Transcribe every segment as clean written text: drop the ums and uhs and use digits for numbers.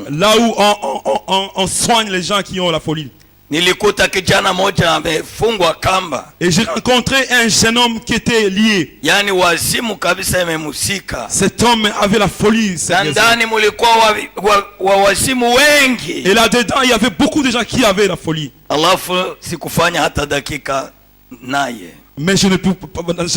Là où on soigne les gens qui ont la folie. Nilikuta kijana moja amefungwa kamba. Et j'ai rencontré un jeune homme qui était lié. Yani wazimu kabisa imemusika. Cet homme avait la folie. Ndani mulikuwa wazimu wengi. Et là-dedans, il y avait beaucoup de gens qui avaient la folie. Alafu sikufanya hata dakika naye. Mais je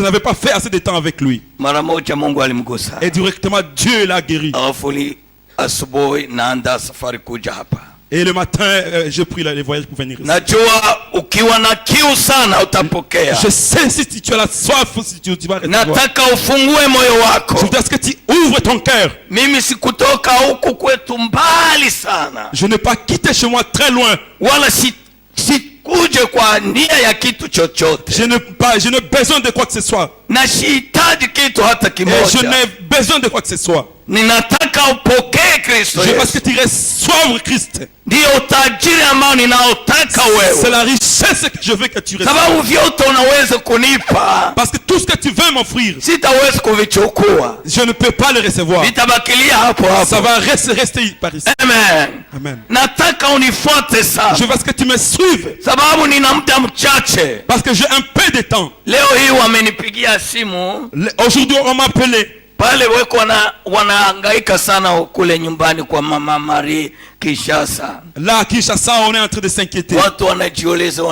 n'avais pas fait assez de temps avec lui. Mara moja Mungu alimgusa. Et directement, Dieu l'a guéri. Alafu asubuhi naanda safari kuja hapa. Et le matin, j'ai pris les voyages pour venir ici. Najua ukiwa na kiu sana utapokea. Je sais si tu as la soif, si tu vas recevoir. Nataka ufungue moyo wako. Je voudrais que tu ouvres ton cœur. Mimi sikutoka huku kwetu mbali sana. Je n'ai pas quitté chez moi très loin. Wala sikuje kwa nia ya kitu chochote. Je n'ai besoin de quoi que ce soit. Na sihitaji kitu hata kimoja. Et je n'ai besoin de quoi que ce soit. Ninataka upokee Kristo. Je veux que tu reçoives Christ. Ndio utajiri ambao ninaotaka wewe. C'est la richesse que je veux que tu reçoives. Sababu vyote unaweza kunipa. Parce que tout ce que tu veux m'offrir, sitaweza kuvichukua. Je ne peux pas le recevoir. Vitabakilia hapo hapo. Ça va rester par ici. Amen. Amen. Nataka unifuate sana. Je veux que tu me suives. Sababu nina muda mchache. Parce que j'ai un peu de temps. Leo hii wamenipigia simu. Aujourd'hui on m'a appelé. Pale weko wanahangaika sana kule nyumbani kwa mama Marie Kinshasa. Là à Kinshasa, on est en train de s'inquiéter. Watu wanajiuliza.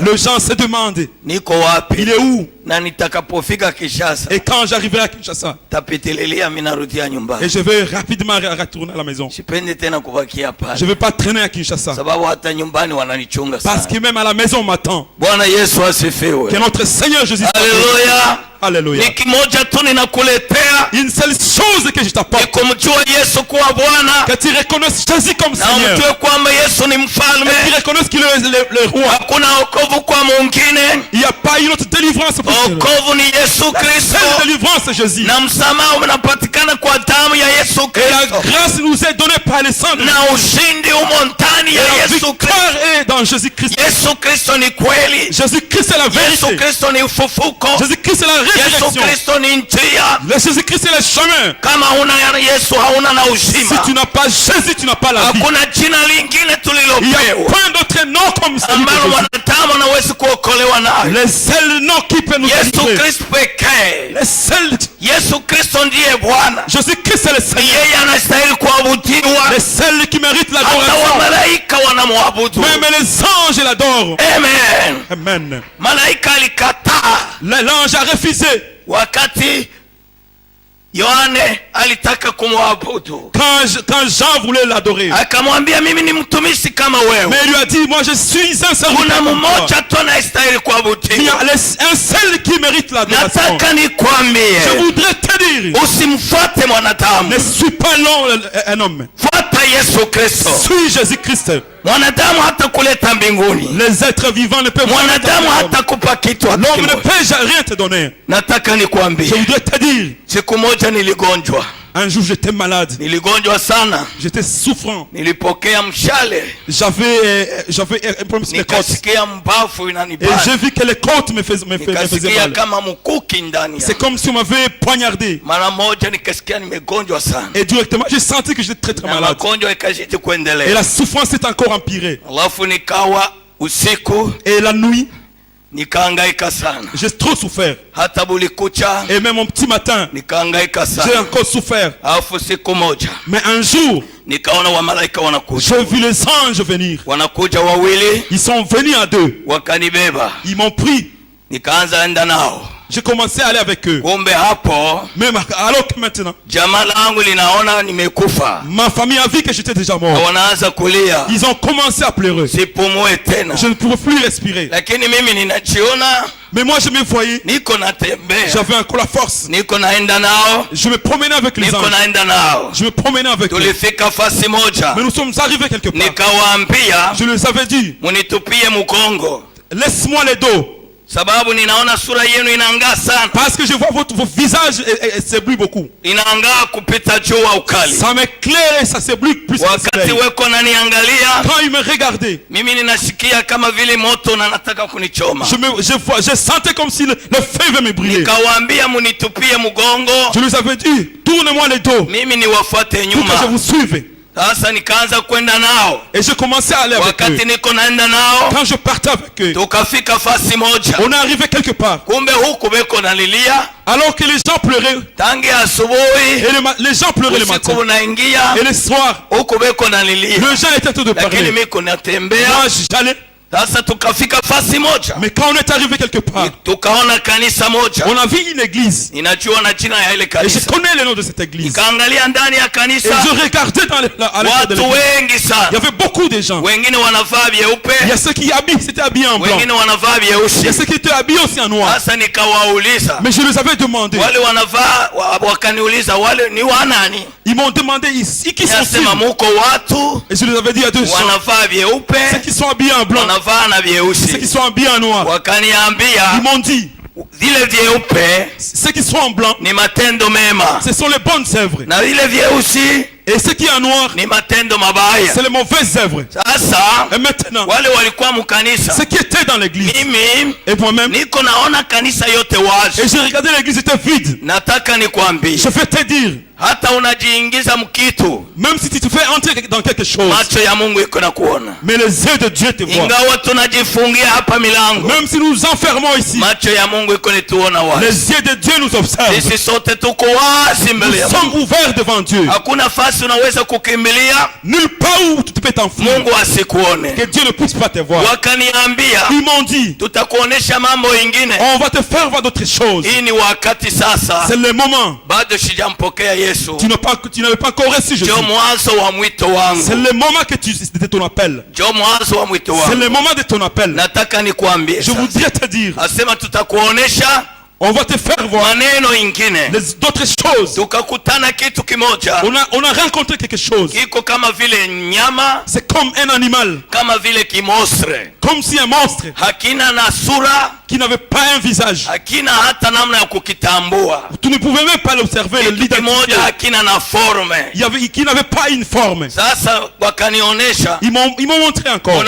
Les gens se demandent. Niko wapi? Il est où? Na nitakapofika Kinshasa. Et quand j'arriverai à Kinshasa, tapitililia mimi narudia nyumbani. Et je vais rapidement retourner à la maison. Sipendi tena kubakia pale. Je vais pas traîner à Kinshasa. Sababu hata nyumbani wananichunga sana. Parce que même à la maison on m'attend. Bwana Yesu asifiwe. Que notre Seigneur Jésus. Alléluia. Alléluia. Ni kimoja tu ninakuletea. Une seule chose que je t'apporte. Ni kumjua Yesu kuwa Bwana. Que tu reconnaisses Jésus comme Seigneur. Na mjue kwamba Yesu ni mfalme. Et tu reconnaisses qu'il est le roi. Hakuna wokovu kwa mwingine. Il n'y a pas une autre délivrance pour toi. Wokovu ni Yesu Kristo. La délivrance c'est Jésus. Na msamaha unapatikana kwa damu ya Yesu Kristo. Et la grâce nous est donnée par le sang de na ushindi umo ndani ya Yesu Kristo. Et dans Jésus Christ. Yesu Kristo ni kweli. Jésus Christ est la vérité. Yesu Kristo ni ufufuko. Jésus Christ est la résurrection. Yesu Kristo ni njia. Jésus Christ est le chemin. Kama huna Yesu hauna na uzima. Si tu n'as pas Jésus, tu n'as pas la vie. Hakuna jina lingine tulilopewa. Il y a point d'autre nom comme celui de Jésus. Wanadamu wanaweza kuokolewa nayo. Le seul nom qui peut nous délivrer. Yesu Kristo pekee. Le seul. Yesu Kristo ndiye Bwana. Jésus Christ est le Seigneur. Yeye anastahili kuabudiwa. Le seul qui mérite l'adoration. Hata malaika wanamwabudu. Même les anges l'adorent. Amen. Amen. Malaika alikataa. L'ange a refusé. Wakati Yohane alitaka kumwabudu. Quand Jean voulait l'adorer. Akamwambia mimi ni mtumishi kama wewe. Mais il lui a dit moi je suis un serviteur. Kuna mmoja tu anayestahili kuabudiwa. Il y a un seul qui mérite l'adoration. Nataka nikwambie. Je voudrais te dire. Usimfuate mwanadamu. Ne suis pas un homme. Fuata Yesu Kristo. Suis Jésus Christ. Mwanadamu hata kuleta mbinguni. Les êtres vivants ne peuvent pas. Mwanadamu hata kupa kitu. L'homme ne peut rien te donner. Nataka nikwambie. Je voudrais te dire. Siku moja niligonjwa. Un jour j'étais malade. Niligonjwa sana. J'étais souffrant. Nilipokea mshale. J'avais un problème sur les côtes. Nikasikia mbavu inanibana. Et j'ai vu que les côtes me faisaient mal. Kama mkuki ndani. C'est comme si on m'avait poignardé. Mara moja nikasikia nimegonjwa sana. Et directement j'ai senti que j'étais très malade. Magonjwa ikazidi kuendelea. Et la souffrance s'est encore empirée. Alafu nikawa usiku. Et la nuit. Nikahangaika sana. J'ai trop souffert. Hata bulikucha. Et même mon petit matin. Nikahangaika sana. J'ai encore souffert. Alafu siku moja. Mais un jour. Nikaona wamalaika wanakuja. J'ai vu les anges venir. Wanakuja wawili. Ils sont venus à deux. Wakanibeba. Ils m'ont pris. Nikaanza enda nao. J'ai commencé à aller avec eux. Kumbe hapo. Même alors que maintenant. Jamaa langu linaona nimekufa. Ma famille a vu que j'étais déjà mort. Wanaanza kulia. Ils ont commencé à pleurer. Sipumue tena. Je ne pouvais plus respirer. Lakini mimi ninajiona. Mais moi je me voyais. Niko natembea. J'avais encore la force. Niko naenda nao. Je me promenais avec les anges. Niko naenda nao. Je me promenais avec eux. Tulifika fasi moja. Mais nous sommes arrivés quelque part. Nikawaambia. Je les avais dit. Munitupie mkongo. Laisse-moi les dos. Sababu ninaona sura yenu inaangaa sana. Parce que je vois vos visages et s'éblouit beaucoup. Inaangaa kupita jua ukali. Ça m'éclaire et ça s'éblouit plus que wakati weko naniangalia, quand il me regardait, mimi ninasikia kama vile moto na nataka kunichoma. Je sentais comme si le feu veut me brûler. Nikawaambia munitupie mugongo. Je lui avais dit, tournez-moi les dos. Mimi niwafuate nyuma. Pour que je vous suive. Sasa nikaanza kwenda nao. Et je commençais à aller avec eux. Wakati niko naenda nao, quand je partais avec eux, tukafika fasi moja. On est arrivé quelque part. Kumbe huku beko nalilia. Alors que les gens pleuraient. Tangi asubuhi. Et les gens pleuraient le matin. Et le soir, huku beko nalilia. Les gens étaient en train de parler. Lakini miko natembea. Moi j'allais. Sasa tukafika fasi moja. Mais quand on est arrivé quelque part, tukaona kanisa moja. On a vu une église. Ninajua na jina ya ile kanisa. Et je connais le nom de cette église. Nikaangalia ndani ya kanisa. Et je regardais dans à l'intérieur de l'église. Watu wengi sana. Il y avait beaucoup de gens. Wengine wanavaa vyeupe. Il y a ceux qui s'étaient habillés en blanc. Wengine wanavaa vyeusi. Il y a ceux qui étaient habillés aussi en noir. Sasa nikawauliza. Mais je les avais demandé. Wale wanavaa wakaniuliza wale ni wanani? Ils m'ont demandé ici qui sont-ils? Et je les avais dit il y a deux gens. Wanavaa vyeupe. Ceux qui sont habillés en blanc. Wanavaa na vyeusi. Ceux qui sont habillés en noir. Wakaniambia. Ils m'ont dit. Vile vyeupe. Ceux qui sont en blanc. Ni matendo mema. Ce sont les bonnes œuvres. Na vile vyeusi. Et ceux qui en noir, ni matendo mabaya. C'est les mauvaises œuvres. Sasa, et maintenant, wale walikuwa mukanisa. Ceux qui étaient dans l'église. Mimi, et moi-même, niko naona kanisa yote wazi. Et j'ai regardé l'église était vide. Nataka nikwambie. Je vais te dire. Hata unajiingiza mkitu. Même si tu te fais entrer dans quelque chose. Macho ya Mungu iko na kuona. Mais les yeux de Dieu te voient. Ingawa tunajifungia hapa milango. Même si nous nous enfermons ici. Macho ya Mungu iko nituona wazi. Les yeux de Dieu nous observent. Sisi sote tuko wazi mbele ya Mungu. Nous sommes ouverts devant Dieu. Hakuna fasi unaweza kukimbilia. Nulle part où tu peux t'enfuir. Mungu asikuone. Que Dieu ne puisse pas te voir. Wakaniambia. Ils m'ont dit. Tutakuonesha mambo ingine. On va te faire voir d'autres choses. Hii ni wakati sasa. C'est le moment. Bado sijampokea Yesu. Tu n'avais pas encore reçu Jésus. C'est le moment que de ton appel. C'est le moment de ton appel. Je voudrais te dire. On va te faire voir d'autres choses. On a rencontré quelque chose. C'est comme un animal. Comme si un monstre qui n'avait pas un visage. Tu ne pouvais même pas l'observer. Qui n'avait pas une forme. Ils m'ont montré encore.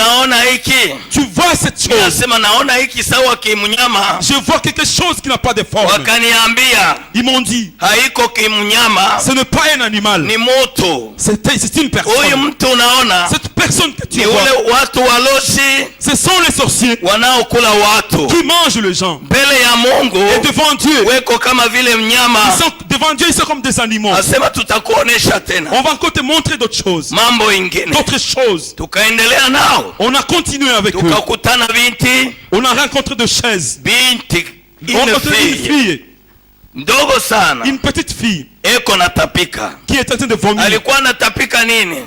Tu vois cette chose. Je vois quelque chose qui n'a pas de forme. Ils m'ont dit. Ce n'est pas un animal. C'est une personne. Cette personne que tu vois. Ce sont les sorciers qui mangent les gens. Et devant Dieu, devant Dieu, ils sont comme des animaux. On va encore te montrer d'autres choses. D'autres choses. On a continué avec eux. On a rencontré de chaises. On a rencontré une fille. Une petite fille. Eko natapika. Qui est en train de vomir. Alikuwa natapika nini?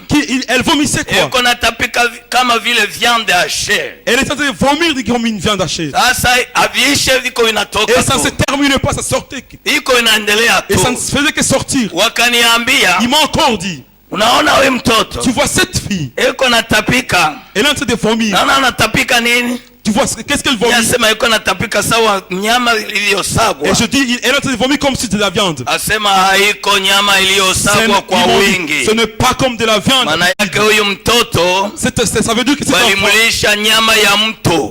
Elle vomissait quoi? Eko natapika kama vile viande hachée. Elle est en train de vomir comme une viande hachée. Sasa aviishe viko inatoka. Et ça se termine pas, ça sortait. Iko inaendelea tu. Et ça ne faisait que sortir. Wakaniambia. Ils m'ont encore dit. Unaona wewe mtoto? Tu vois cette fille. Eko natapika. Elle est en train de vomir. Naona natapika nini? Tu vois qu'est-ce qu'elle vomit? Et je dis elle est en train de vomir comme si c'était de la viande. Ce n'est pas comme de la viande. Ça veut dire que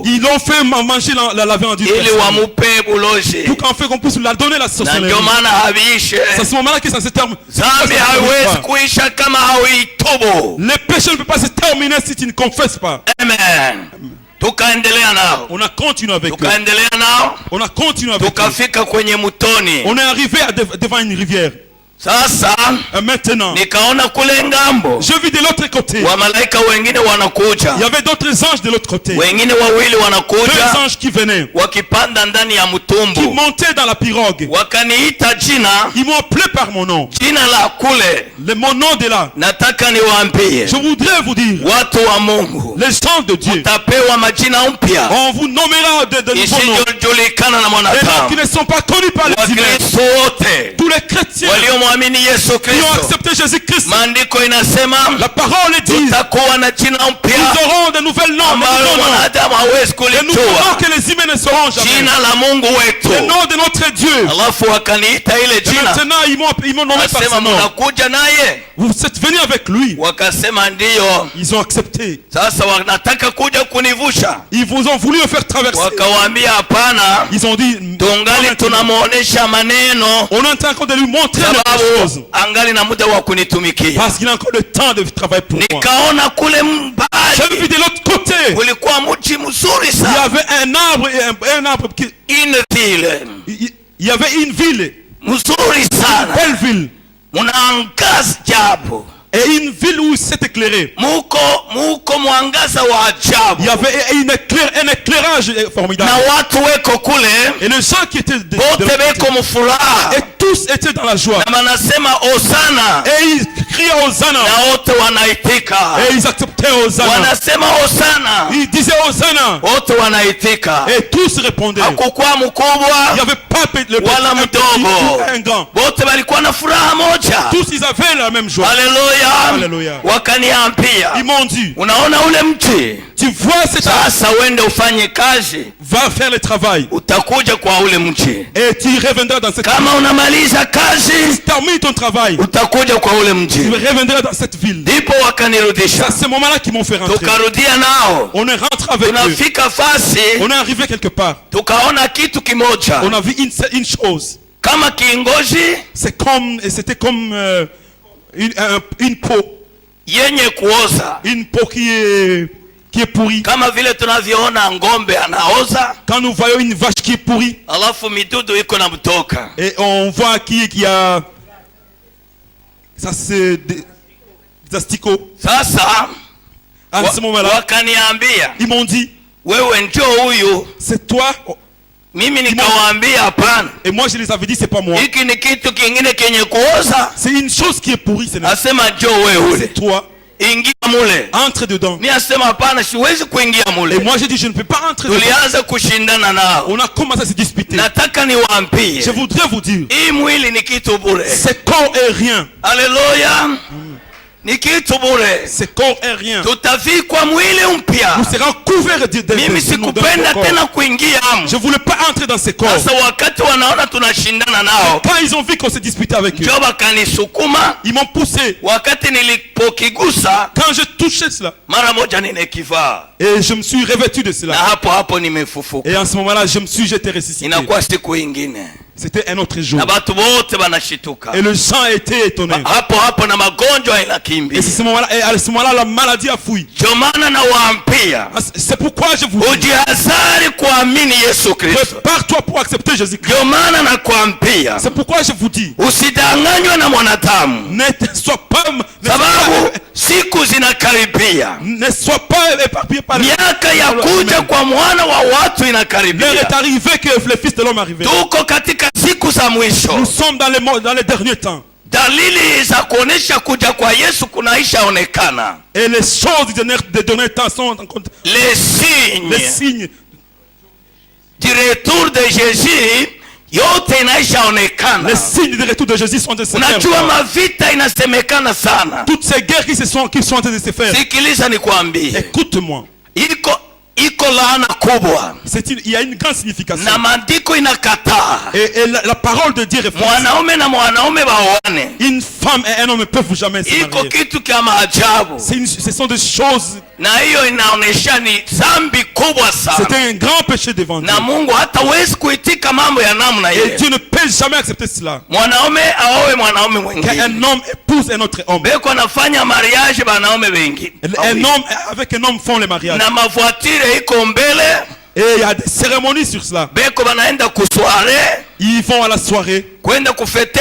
ils l'ont fait manger la viande du pour qu'en fait qu'on puisse la donner la sauce. C'est à ce moment-là que ça se termine. Le péché ne peut pas se terminer si tu ne confesses pas. Amen. On a continué avec eux. On a continué avec eux. On est arrivé devant une rivière. Sasa maintenant nikaona kule ngambo, je vis de l'autre côté, wamalaika wengine wanakuja. Il y avait d'autres anges de l'autre côté, wengine wawili wanakuja, deux anges qui venaient, wakipanda ndani ya mtumbu, qui montaient dans la pirogue. Wakaniita jina, ils m'ont appelé par mon nom, jina la kule, mon nom de là. Nataka niwaambie, je voudrais vous dire, watu wa Mungu, les gens de Dieu, mtapewa majina mpya, on vous nommera de nouveaux noms, isiyojulikana na mwanadamu, qui ne sont pas connus par les humains. Tous les chrétiens wamemwamini Yesu Kristo, qui ont accepté Jésus-Christ, maandiko inasema la parole dit, tutakuwa na jina mpya ils auront de nouvelles noms, mwanadamu hawezi des nouveaux noms kulijua, que les humains ne sauront jamais. jina la Mungu wetu. Le nom de notre Dieu. Alafu wakaniita ile Et jina, maintenant ils m'ont nommé par wasema ce nom. mnakuja naye, Vous êtes venus avec lui. wakasema ndiyo. Ils ont accepté. Sasa wanataka kuja kunivusha, Ils vous ont voulu me faire traverser. wakawaambia hapana, Ils ont dit, tungali tunamuonesha maneno, on est en train de lui montrer les choses. sababu angali na muda wa kunitumikia. Parce qu'il a encore le temps de travailler pour moi. Nikaona kule J'ai vu mbali de l'autre côté, kulikuwa mji mzuri il y sana, avait un arbre et un arbre qui, une ville il y avait une ville, mzuri une sana, belle ville, munaangaza jabu, et une ville où c'est éclairé. muko mwangaza wa Il y ajabu, avait un éclairage formidable. na watu weko kule Et les gens qui étaient de bote beko mfuraha, et tous étaient dans la joie. na manasema Hosana, Et ils criaient Hosanna. na wote wanaitika, Et ils acceptaient Hosanna. wanasema Hosana, Ils disaient Hosanna. wote wanaitika. Et tous répondaient. Hakukuwa Il n'y mkubwa avait pas le wala un petit mdogo, ou un grand. wote walikuwa na furaha moja. Tous ils avaient la même joie. Haleluya. Haleluya. Wakaniambia, Ils m'ont dit, unaona ule mti, tu vois cette sasa uende ufanye kazi, va faire le travail. utakuja kwa ule mti. Et tu reviendras dans cette Kama unamaliza kazi, termine ton travail. utakuja kwa ule mti. Tu reviendras dans cette ville. Ndipo C'est à wakanirudisha, ce moment-là qu'ils m'ont fait rentrer. tukarudia nao. On est rentré avec eux. Tunafika fasi, On est arrivé quelque part. tukaona kitu kimoja On a vu une chose. kama kiingozi C'était comme une peau. yenye kuoza, Une peau qui est pourrie. kama vile tunavyoona ng'ombe anaoza, Quand nous voyons une vache qui est pourrie, alafu midudu iko na mtoka. et on voit qui a... Ça c'est des asticots. Sasa À ce moment-là, wakaniambia, ils m'ont dit, wewe njoo huyu. c'est toi. Mimi nikawaambia hapana, Et moi je les avais dit, c'est pas moi. hiki ni kitu kingine kenye kuoza. C'est une chose qui est pourrie. Asema njoo wewe ule, C'est toi. ingia mule. Entre dedans. Mimi asema hapana, siwezi kuingia Et mule. moi j'ai dit, je ne peux pas entrer dedans. Tulianza kushindana nao. On a commencé à se disputer. Nataka niwaambie, Je voudrais vous dire, hii mwili ni kitu bure. ce corps est rien. Haleluya, ni kitu bure. Ce corps est rien. Tutavikwa mwili mpya. Nous serons couverts de Mimi sikupenda tena kuingia Je ne voulais pas entrer dans ce corps. sasa. Wakati wanaona tunashindana nao, Quand ils ont vu qu'on s'est disputé avec eux, ndio wakanisukuma. ils m'ont poussé. Wakati nilipokigusa, Quand je touchais cela, mara moja ninekivaa, et je me suis revêtu de na cela. hapo nimefufuka. Et en ce moment-là, j'étais ressuscité. Inakuwa siku ingine C'était un autre jour. na watu wote wanashituka. Et le sang était étonné. Hapo na magonjwa Et inakimbia. à ce moment-là, la maladie a fui. Ndio maana nawaambia, C'est pourquoi je vous dis, ujihadhari kuamini Yesu Kristo. prépare-toi pour accepter Jésus-Christ. Ndio maana nakwambia, C'est pourquoi je vous dis, usidanganywe na mwanadamu, ne sois pas siku zinakaribia. Ne sois pas éparpillé par miaka ya kuja kwa mwana wa watu L'heure inakaribia. est arrivée que le Fils de l'homme arrive. Tuko katika siku za mwisho. Nous sommes dans les derniers temps. Dalili za kuonesha kuja kwa Yesu kunaisha onekana. Et les choses des derniers temps sont en compte. Les signes du retour de Jésus yote inaisha onekana. Les signes du retour de Jésus sont de se faire. Unajua mavita inasemekana sana. Toutes ces guerres qui sont en train de se faire. Sikiliza nikwambie. Écoute-moi. Iko laana kubwa. Il y a une grande signification. Na maandiko inakataa. Et la parole de Dieu refuse. Mwanaume na mwanaume baoane. Une femme et un homme ne peuvent jamais se marier. Iko kitu kya maajabu. Ce sont des choses. Na hiyo inaonesha ni dhambi kubwa sana. C'est un grand péché devant Dieu. Na Mungu hatawezi kuitika mambo ya namna ile. Et Dieu ne peut jamais accepter cela. Mwanaume aowe mwanaume mwingine. Qu'un homme épouse un autre homme. Beko anafanya mariage banaume wengi. Un homme avec un homme font les mariages. Na mavoitire iko mbele. Et il y a des cérémonies sur cela. Beko banaenda kusoare. Ils vont à la soirée. Kwenda kufete.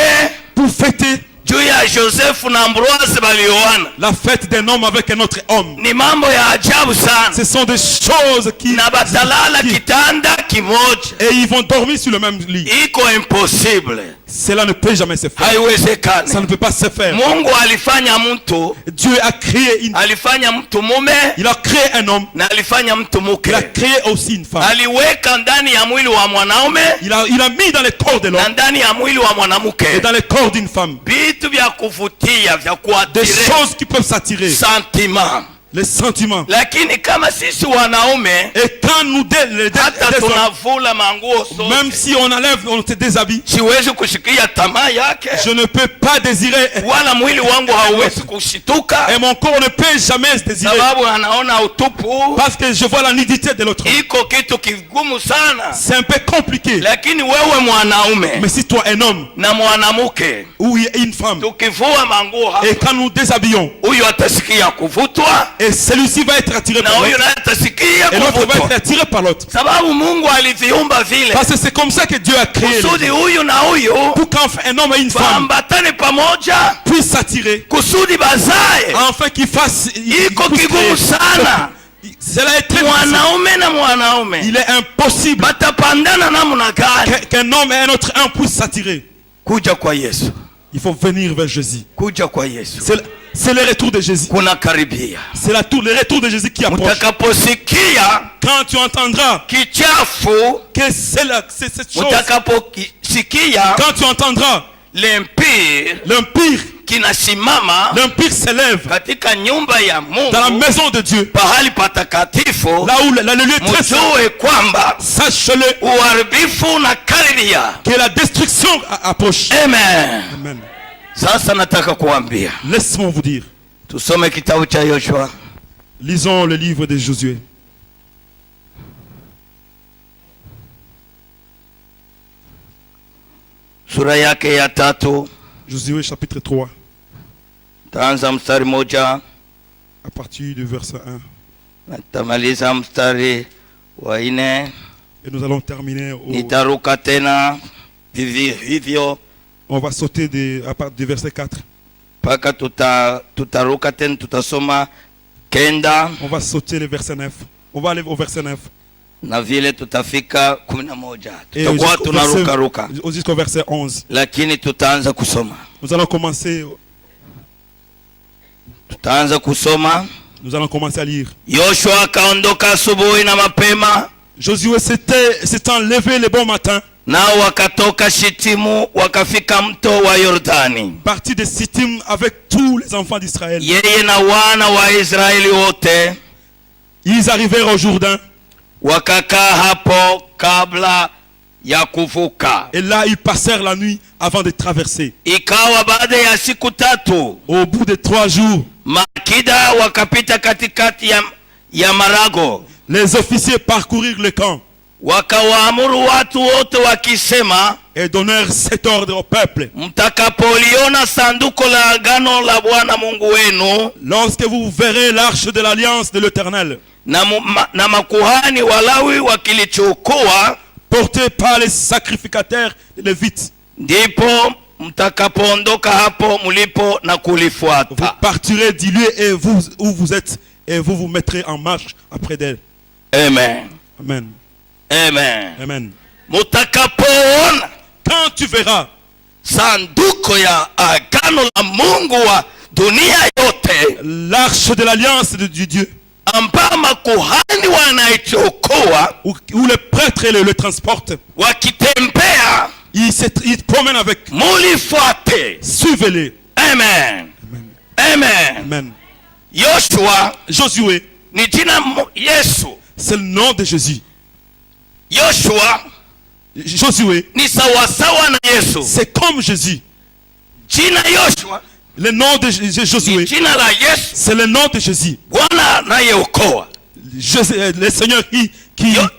Pour fêter. Juu ya Joseph na Ambroise balioana. La fête d'un homme avec un autre homme. Ni mambo ya ajabu sana. Ce sont des choses qui. Na batalala kitanda kimoja. Et ils vont dormir sur le même lit. Iko impossible. Cela ne peut jamais se faire. Haiwezekani. Ça ne peut pas se faire. Mungu alifanya mtu. Dieu a créé alifanya mtu mume. Il a créé un homme. Na alifanya mtu mke. Il a créé aussi une femme. Aliweka ndani ya mwili wa mwanaume. Il a mis dans le corps de l'homme. Na ndani ya mwili wa mwanamke. Et dans le corps d'une femme. Vitu vya kuvutia, vya kuattirer. Des choses qui peuvent s'attirer. Sentiments. Les sentiments. Lakini kama sisi wanaume, et quand nous hata tunavula manguo sote, même si on enlève, on se déshabille, siwezi kushikia tamaa yake. Je ne peux pas désirer. Wala mwili wangu hauwezi kushituka. Et mon corps ne peut jamais se désirer. Sababu anaona utupu. Parce que je vois la nudité de l'autre. Iko kitu kigumu sana. C'est un peu compliqué. Lakini wewe mwanaume, mais si toi un homme na mwanamke, ou une femme, tukivua manguo hapa, et quand nous déshabillons, huyu atasikia kuvutwa. Et celui-ci va être attiré par l'autre. Et l'autre va être attiré par l'autre. Parce que c'est comme ça que Dieu a créé. Pour qu'un homme et une femme puissent s'attirer. Afin qu'ils fassent. Cela est très difficile. Il est impossible qu'un homme et un autre puissent s'attirer. Il faut venir vers Jésus. C'est le retour de Jésus. C'est le retour de Jésus qui approche. Quand tu entendras que c'est cette chose. Quand tu entendras l'empire s'élève dans la maison de Dieu, là où le lieu très saint, sache-le que la destruction approche. Amen. Amen. Sasa nataka kuambia. Laisse-moi vous dire. Tusome kitabu cha Yoshua. Lisons le livre de Josué. Sura yake ya 3. Josué chapitre 3. Taanza mstari moja. À partir du verset 1. Tamaliza mstari wa 4. Et nous allons terminer au. Nitaruka tena vivyo. On va sauter à partir du verset 4. Paka tutaruka tena tutasoma kenda. On va sauter le verset 9. On va aller au verset 9. Na vile tutafika 11. Tutakuwa tunaruka jusqu'au verset 11. Lakini tutaanza kusoma. Nous allons commencer. Tutaanza kusoma. Nous allons commencer à lire. Yoshua akaondoka asubuhi na mapema. Josué s'étant levé le bon matin. Nao wakatoka Shitimu wakafika mto wa Yordani. Parti de Shittim avec tous les enfants d'Israël. Yeye na wana wa Israeli wote. Ils arrivèrent au Jourdain. Wakakaa hapo kabla ya kuvuka. Et là ils passèrent la nuit avant de traverser. Ikawa baada ya siku 3. Au bout de 3 jours. Makida wakapita katikati ya marago. Les officiers parcourirent le camp. Wakawaamuru watu wote wakisema, et donnèrent cet ordre au peuple. Mtakapoliona sanduko la agano la Bwana Mungu wenu, lorsque vous verrez l'arche de l'alliance de l'Éternel, na makuhani Walawi wakilichukua, porté par les sacrificateurs lévites, ndipo mtakapoondoka hapo mlipo na kulifuata. Vous partirez du lieu et où vous êtes, et vous vous mettrez en marche après d'elle. Amen. Amen. Amen. Amen. Mutakapoona, quand tu verras sanduko ya agano la Mungu wa dunia yote, l'arche de l'alliance de Dieu, ambao makuhani wanaichukua, où le prêtre le transporte, wakitembea, ils promènent avec, mulifuate, suivez-les. Amen. Amen. Amen. Josué ni jina Yesu, c'est le nom de Jésus. Josué ni sawasawa na Yesu, c'est comme Jésus. Jina Yoshua, le nom de Josué, c'est le nom de Jésus. Bwana anayeokoa. Le Seigneur qui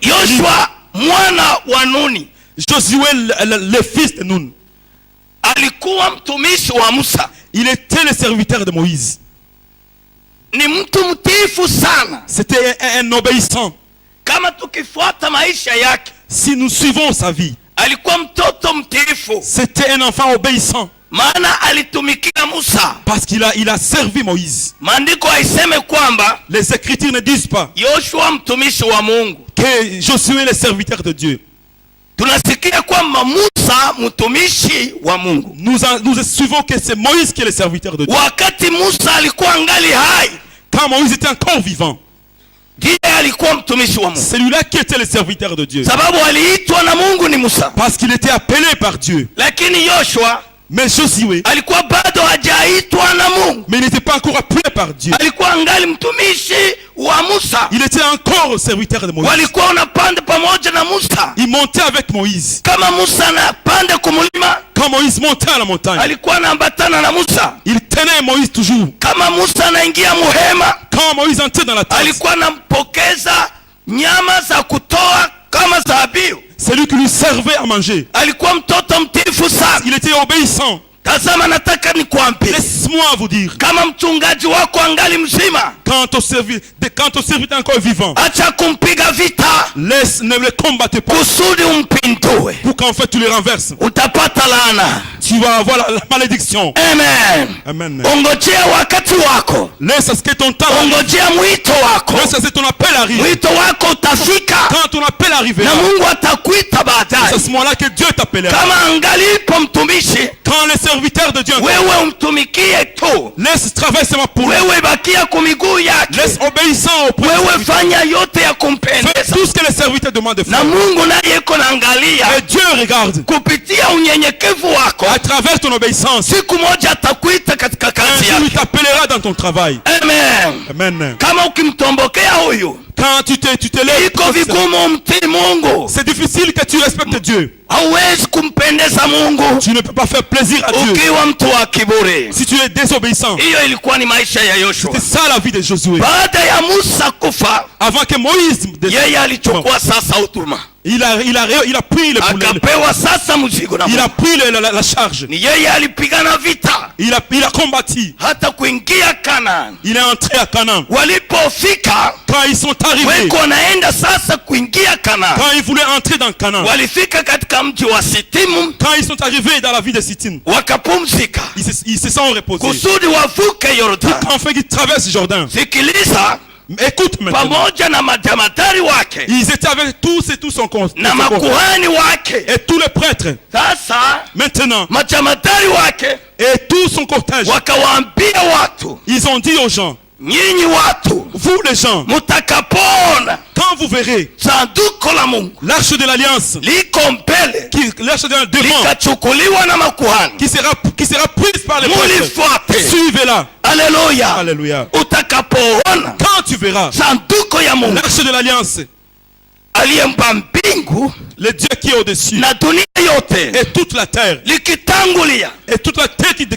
Yoshua mwana wa Nuni, Josué le fils de Nun, alikuwa mtumishi wa Musa. Il était le serviteur de Moïse. Ni mtu mtiifu sana. C'était un obéissant. Kama tukifuata maisha yake, si nous suivons sa vie, alikuwa mtoto mtiifu. C'était un enfant obéissant. Maana alitumikia Musa. Parce qu'il a servi Moïse. Maandiko haiseme kwamba, les Écritures ne disent pas, Yoshua mtumishi wa Mungu, que Josué est le serviteur de Dieu. tunasikia kwamba Musa mtumishi wa Mungu. Nous suivons que c'est Moïse qui est le serviteur de Dieu. Wakati Musa alikuwa angali hai, quand Moïse était encore vivant, celui-là qui était le serviteur de Dieu. Parce qu'il était appelé par Dieu. Mais Josué, mais il n'était pas encore appelé par Dieu. Il était encore serviteur de Moïse. Il montait avec Moïse. Quand Moïse montait à la montagne, il tenait Moïse toujours. Quand Moïse entrait dans la tente, c'est lui qui lui servait à manger. Il était obéissant. Laisse-moi vous dire, quand ton serviteur est encore vivant, ne le combattez pas pour qu'en fait tu le renverses. Tu vas avoir la malédiction. Amen. Amen. Laisse à ce que ton temps arrive. Laisse à ce que ton appel arrive. Quand ton appel arrivera, c'est à ce moment-là que Dieu t'appellera. Quand le serviteur de Dieu, laisse travailler seulement pour lui. Laisse obéissant au serviteur. Fais tout ce que le serviteur demande de faire. Et Dieu regarde à travers ton obéissance. Un jour il t'appellera dans ton travail. Amen. Amen. Quand tu te lèves, c'est difficile que tu respectes Dieu. Tu ne peux pas faire plaisir à Dieu si tu es désobéissant. C'était ça la vie de Josué. Avant que Moïse il a pris le boulet. Il a pris la charge. Il a combattu. Il est entré à Canaan. Quand ils sont arrivés, quand ils voulaient entrer dans Canaan, quand ils sont arrivés dans la ville de Sittim, ils se sont reposés. Quand fait qu'ils traversent Jordan, écoute maintenant. Ils étaient avec tous son conseil. Et tous les prêtres. Maintenant. Et tout son cortège. Ils ont dit aux gens, vous les gens, quand vous verrez l'arche de l'alliance qui sera prise par les prêtres, suivez-la. Alléluia. Alléluia. Quand tu verras l'arche de l'alliance, le Dieu qui est au-dessus et toute la terre et toute la terre qui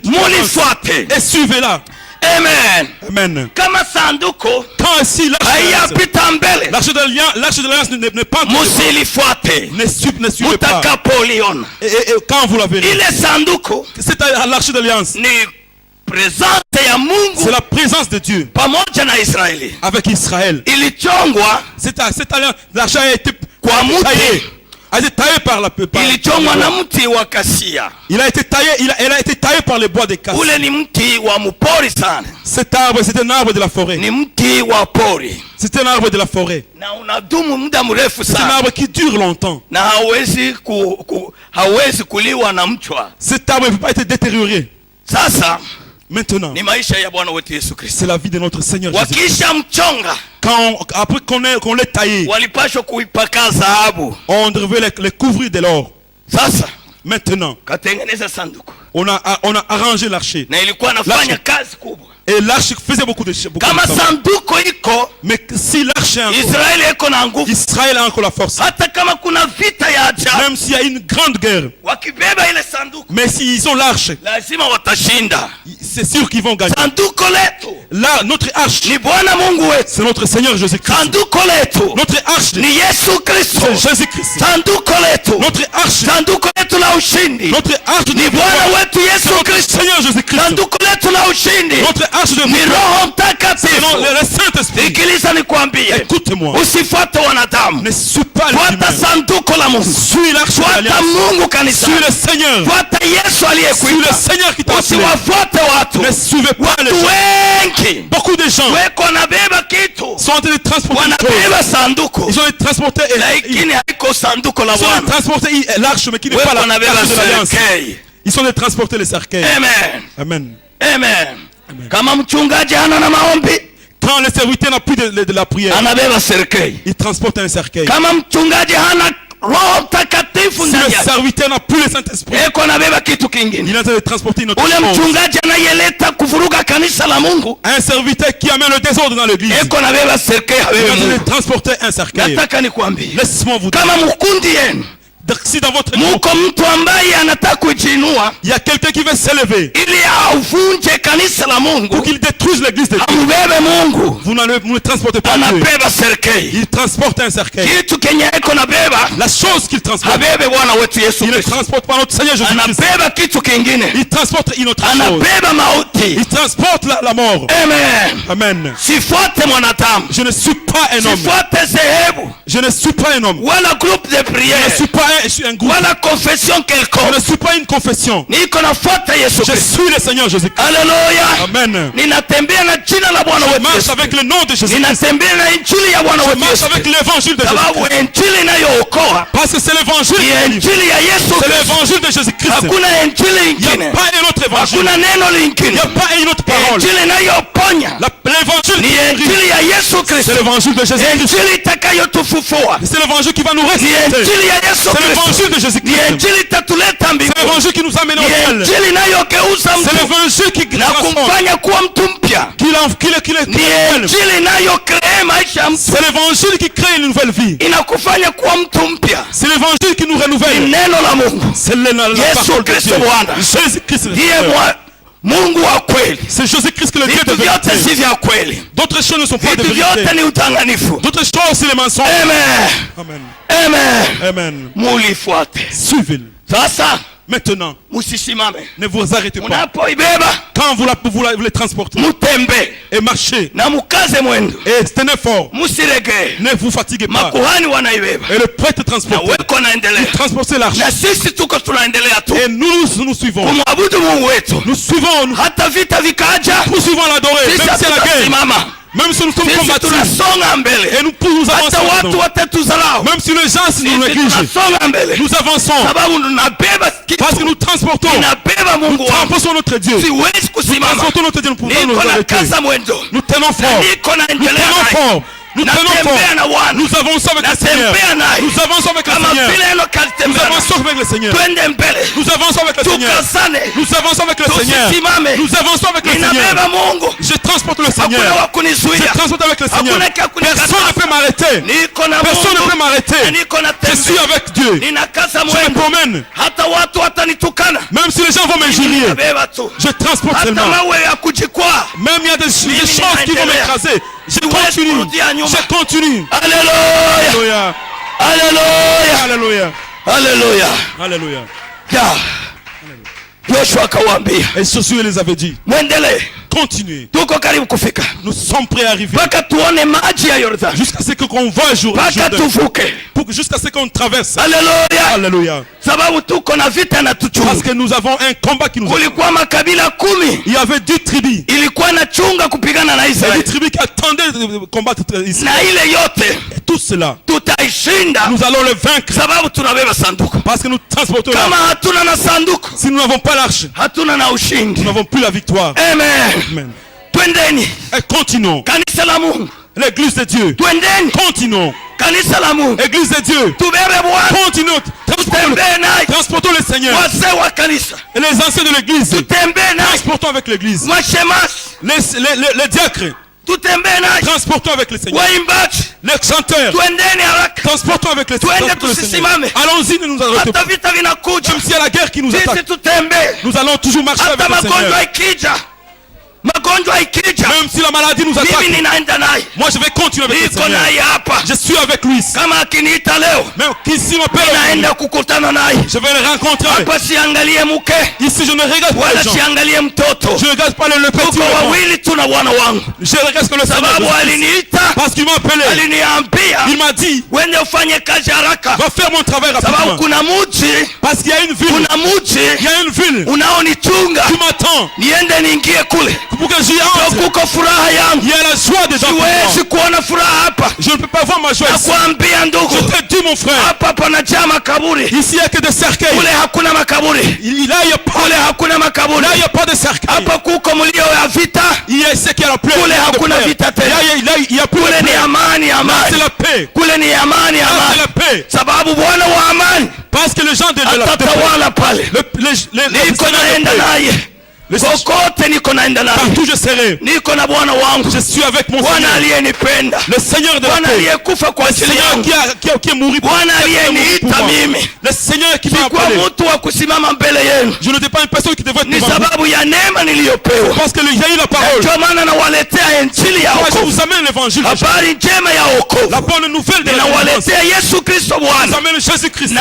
et suivez-la. Amen. Amen. Quand si l'arche de l'alliance n'est pas ne suivez pas. Et quand vous la verrez, c'est l'arche de l'alliance. C'est la présence de Dieu avec Israël. L'arche a été taillé par la peuple. Il a été taillé, elle a été taillée par les bois de cassia. Cet arbre, c'est un arbre de la forêt. C'est un arbre de la forêt. C'est un arbre qui dure longtemps. Cet arbre ne peut pas être détérioré. Maintenant, c'est la vie de notre Seigneur Jésus-Christ. Après qu'on l'ait taillé, on devait les couvrir de l'or. Maintenant, on a arrangé l'archer. Et l'arche faisait beaucoup de choses. Mais si l'arche est Israël a encore la force. Même s'il y a une grande guerre. Mais s'ils ont l'arche, c'est sûr qu'ils vont gagner. Là, notre arche, c'est notre Seigneur Jésus-Christ. Notre arche, c'est Jésus-Christ. Notre arche, wetu Yesu Kristo. Seigneur Jésus-Christ. Sanduku letu la ushindi Notre arche de ni Roho Mtakatifu. le Saint-Esprit. Sikiliza nikwambie. Écoute-moi. Usifuate wanadamu. Ne suis pas les Fuata sanduku la Mungu. Suis l'arche de l'alliance. Fuata Mungu kanisa. Suis le Seigneur. Fuata Yesu aliyekuita. Suis le Seigneur qui t'a appelé. Usiwafuate watu. Ne suivez pas les gens. Wengi. Beaucoup de gens weko wanabeba kitu. sont en train de transporter wanabeba sanduku. Ils ont transporté lakini haiko sanduku la Bwana. Ils ont transporté l'arche mais qui n'est pas l'arche de l'alliance. Ils sont de transporter les cercueils. Amen. Amen. Amen. Kama mchungaji hana na maombi, quand le serviteur n'a plus de la prière, anabeba cercueil. Il transporte un cercueil. Kama mchungaji hana Roho Mtakatifu si le serviteur n'a plus le Saint-Esprit, eko anabeba kitu kingine. Il est en train de transporter une autre chose. Ule mchungaji anayeleta kuvuruga kanisa la Mungu, un serviteur qui amène le désordre dans l'église, eko anabeba cercueil. Il est en train de transporter un cercueil. Nataka nikwambie, laisse-moi vous dire, kama mkundi yenu si dans votre muko mtu ambaye anataka kujiinua, il y a quelqu'un qui veut s'élever ili avunje kanisa la Mungu, pour qu'il détruise l'église de Dieu, ambebe Mungu, vous ne transportez pas Dieu. Anabeba cercueil. Il transporte un cercueil. Kitu kenye eko nabeba, la chose qu'il transporte, abebe Bwana wetu Yesu il ne transporte pas notre Seigneur Jésus-Christ. Anabeba kitu kingine, il transporte une autre chose. Anabeba mauti. Il transporte la mort. Amen. Amen. Sifuate mwanadamu. Je ne suis pas un homme. Sifuate zehebu. Je ne suis pas un homme. Wala groupe de prière. Je ne suis pas un groupe. Wala confession quelconque. Je ne suis pas une confession. Niko nafuata Yesu Kristo. Je suis le Seigneur Jésus-Christ. Alléluia. Amen. Ninatembea na jina la Bwana wetu. Je marche avec le nom de Jésus. Ninatembea na injili ya Bwana wetu. Je marche avec l'évangile de Jésus. Sababu injili inayookoa. Parce que c'est l'évangile. Ni injili ya Yesu. C'est l'évangile de Jésus-Christ. Hakuna injili Il ingine. n'y a pas un autre évangile. Hakuna neno lingine. Il n'y a pas une autre parole. Injili inayoponya. L'évangile. Ni injili ya Yesu Kristo. C'est l'évangile de Jésus-Christ. Injili itakayotufufua. C'est l'évangile qui va nous ressusciter. Ni injili ya Yesu Kristo. C'est l'évangile de Jésus-Christ. Ni injili itatuleta mbinguni. C'est l'évangile qui nous amène au ciel. Ni injili inayogeuza mtu. C'est l'évangile qui na kumfanya kuwa mtu mpya. Ni injili inayocrea maisha ya mtu. C'est l'évangile qui crée une nouvelle vie. Inakufanya kuwa mtu mpya. C'est l'évangile qui nous renouvelle. Ni neno la Mungu. C'est la parole de Dieu. Jésus-Christ. Mungu wa kweli. C'est Jésus-Christ le Dieu de vérité. Si vya kweli. D'autres choses ne sont pas de vérité. Vyote ni udanganyifu. D'autres choses c'est les mensonges. Amen. Amen. Amen. Amen. Mulifuate. Suivez-le. Sasa maintenant, musisimame. Ne vous arrêtez pas. Unapoibeba, quand vous les transportez, mutembe et marchez, na mukaze mwendo, et tenez fort, musirege, ne vous fatiguez pas. Makuhani wanaibeba, et le prêtre transporte, transportez l'arche, na sisi tuko tunaendelea tu, et nous suivons, kumwabudu Mungu wetu, nous suivons, hata vita vikaja, nous suivons l'adorer, même si c'est la guerre. Même si nous sommes combattus et nous avançons, même si les gens nous négligent, nous avançons parce que nous transportons notre Dieu. Nous transportons notre Dieu, nous pouvons nous arrêter. Nous tenons fort. Nous tenons fort. Nous avançons avec le Seigneur. Nous avançons avec le Seigneur. Nous avançons avec le Seigneur. Nous avançons avec le Seigneur. Nous avançons avec le Seigneur. Nous avançons avec le Seigneur. Je transporte le Seigneur. Je transporte avec le Seigneur. Personne ne peut m'arrêter. Personne ne peut m'arrêter. Je suis avec Dieu. Je me promène. Même si les gens vont m'injurier, je transporte seulement. Même il y a des choses qui vont m'écraser. Je continue. Alléluia. Alléluia. Alléluia. Alléluia. Alléluia. Joshua akawaambia. Et Josué les avait dit. Muendelee. Continuez. Tuko karibu kufika. Nous sommes prêts à arriver. Mpaka tuone maji ya Yordani. Jusqu'à ce qu'on voit Jourdain. Mpaka tuvuke. Jusqu'à ce qu'on traverse. Alléluia. Alléluia. Sababu tuko na vita na tuchungu. Parce que nous avons un combat qui nous attend. Kulikuwa makabila 10. Il y avait 10 tribus. Ilikuwa na chunga kupigana na Israeli. 10 tribus qui attendaient de combattre Israël. Na ile yote. Et tout cela. Tutaishinda. Nous allons le vaincre. Sababu tunabeba sanduku. Parce que nous transportons l'arche. Kama hatuna na sanduku. Si nous n'avons pas l'arche. Hatuna na ushindi. Nous n'avons plus la victoire. Amen. Amen. Twendeni. Et continuons. Kanisa la Mungu. L'église de Dieu. Twendeni. Continuons. Kanisa la Mungu. Église de Dieu. Tubebe Bwana. Continuons. Transportons le Seigneur. Wazee wa kanisa. Et les anciens de l'église. Tutembee naye. Transportons avec l'église. Mashemasi. Les diacres. Tutembee naye. Transportons avec le Seigneur. Waimbaji. Les chanteurs. Twendeni haraka. Transportons avec le Seigneur. Allons-y, ne nous arrêtons pas. Hata vita vinakuja. Même s'il y a la guerre qui nous attaque. Sisi tutembee. Nous allons toujours marcher avec le Seigneur. Hata magonjwa ikija. Même si la maladie nous attaque, moi je vais continuer avec le Seigneur. Je suis avec lui. Même si m'appelle, je vais le rencontrer. Ici je ne regarde pas les gens. Je ne regarde pas le petit enfant. Je regarde ce que le Seigneur dit. Parce qu'il m'a appelé. Il m'a dit, va faire mon travail rapidement. Parce qu'il y a une ville. Il y a une ville qui m'attend pour que j'y entre. Il y a la joie des gens. Je ne peux pas voir ma joie ici. Je te dis mon frère, ici il n'y a que des cercueils. Là il n'y a pas de cercueil. Il y a ce qui est la plaie. Là il n'y a plus de plaie. Là c'est la paix. Là c'est la paix. Parce que les gens de la paix, partout je serai. Je suis avec mon Seigneur. Le Seigneur de la paix. Le Seigneur qui est mouru pour moi. Le Seigneur qui m'a appelé. Je n'étais pas une personne qui devait être devant vous. Parce qu'il y a eu la parole. Moi je vous amène l'évangile. La bonne nouvelle de la délivrance. Je vous amène Jésus-Christ.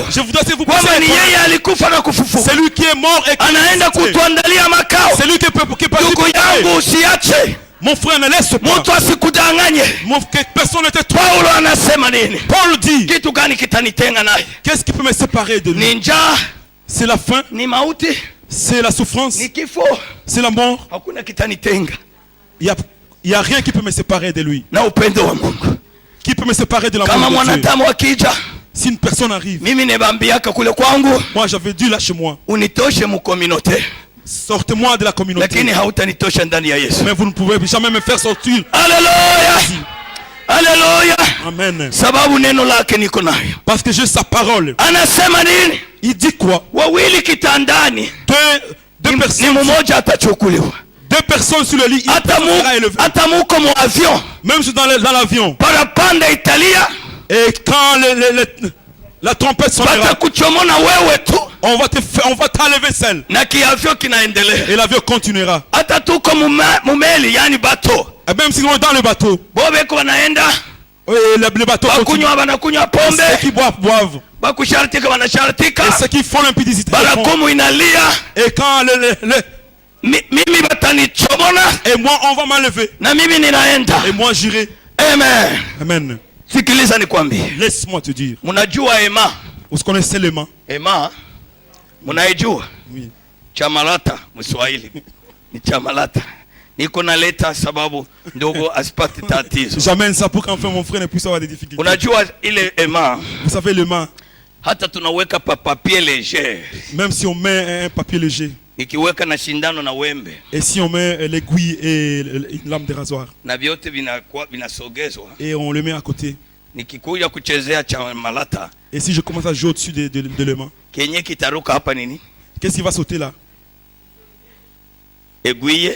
Je voudrais que vous puissiez. C'est lui qui est mort et qui c'est lui qui peut mon frère ne laisse pas. Personne ne te trompe. Paul dit, qu'est-ce qui peut me séparer de lui? C'est la faim, c'est la souffrance, c'est la mort. Il n'y a rien qui peut me séparer de lui. Qui peut me séparer de l'amour de Dieu? Si une personne arrive, moi j'avais dit là chez moi, sortez-moi de la communauté. Mais vous ne pouvez jamais me faire sortir. Alléluia. Alléluia. Amen. Parce que j'ai sa parole. Il dit quoi? Deux personnes sur le lit. Même dans l'avion. Et quand la trompette sonnera, on va t'enlever celle. Et l'avion continuera. Et même si on est dans le bateau, le bateau continue. Ceux qui boivent. Et ceux qui font l'impudicité. Et quand et moi on va m'enlever. Et moi j'irai. Amen. Amen. Laisse-moi te dire. Vous connaissez l'Ema? Oui. Chamalata Mswahili. Ni chamalata. Niko naleta sababu ndogo asipate tatizo. J'amène ça pour qu'enfin mon frère ne puisse avoir des difficultés. Unajua ile ema. Vous savez l'Ema? Hata tunaweka papier léger. Même si on met un papier léger. Ikiweka na shindano na wembe. Et si on met l'aiguille et une lame de rasoir. Na vyote vinasogezwa. Et on le met à côté. Nikikuja kuchezea chamalata. Et si je commence à jouer au-dessus de l'Ema? Kenye kitaruka hapa nini? Qu'est-ce qui va sauter là? Aiguille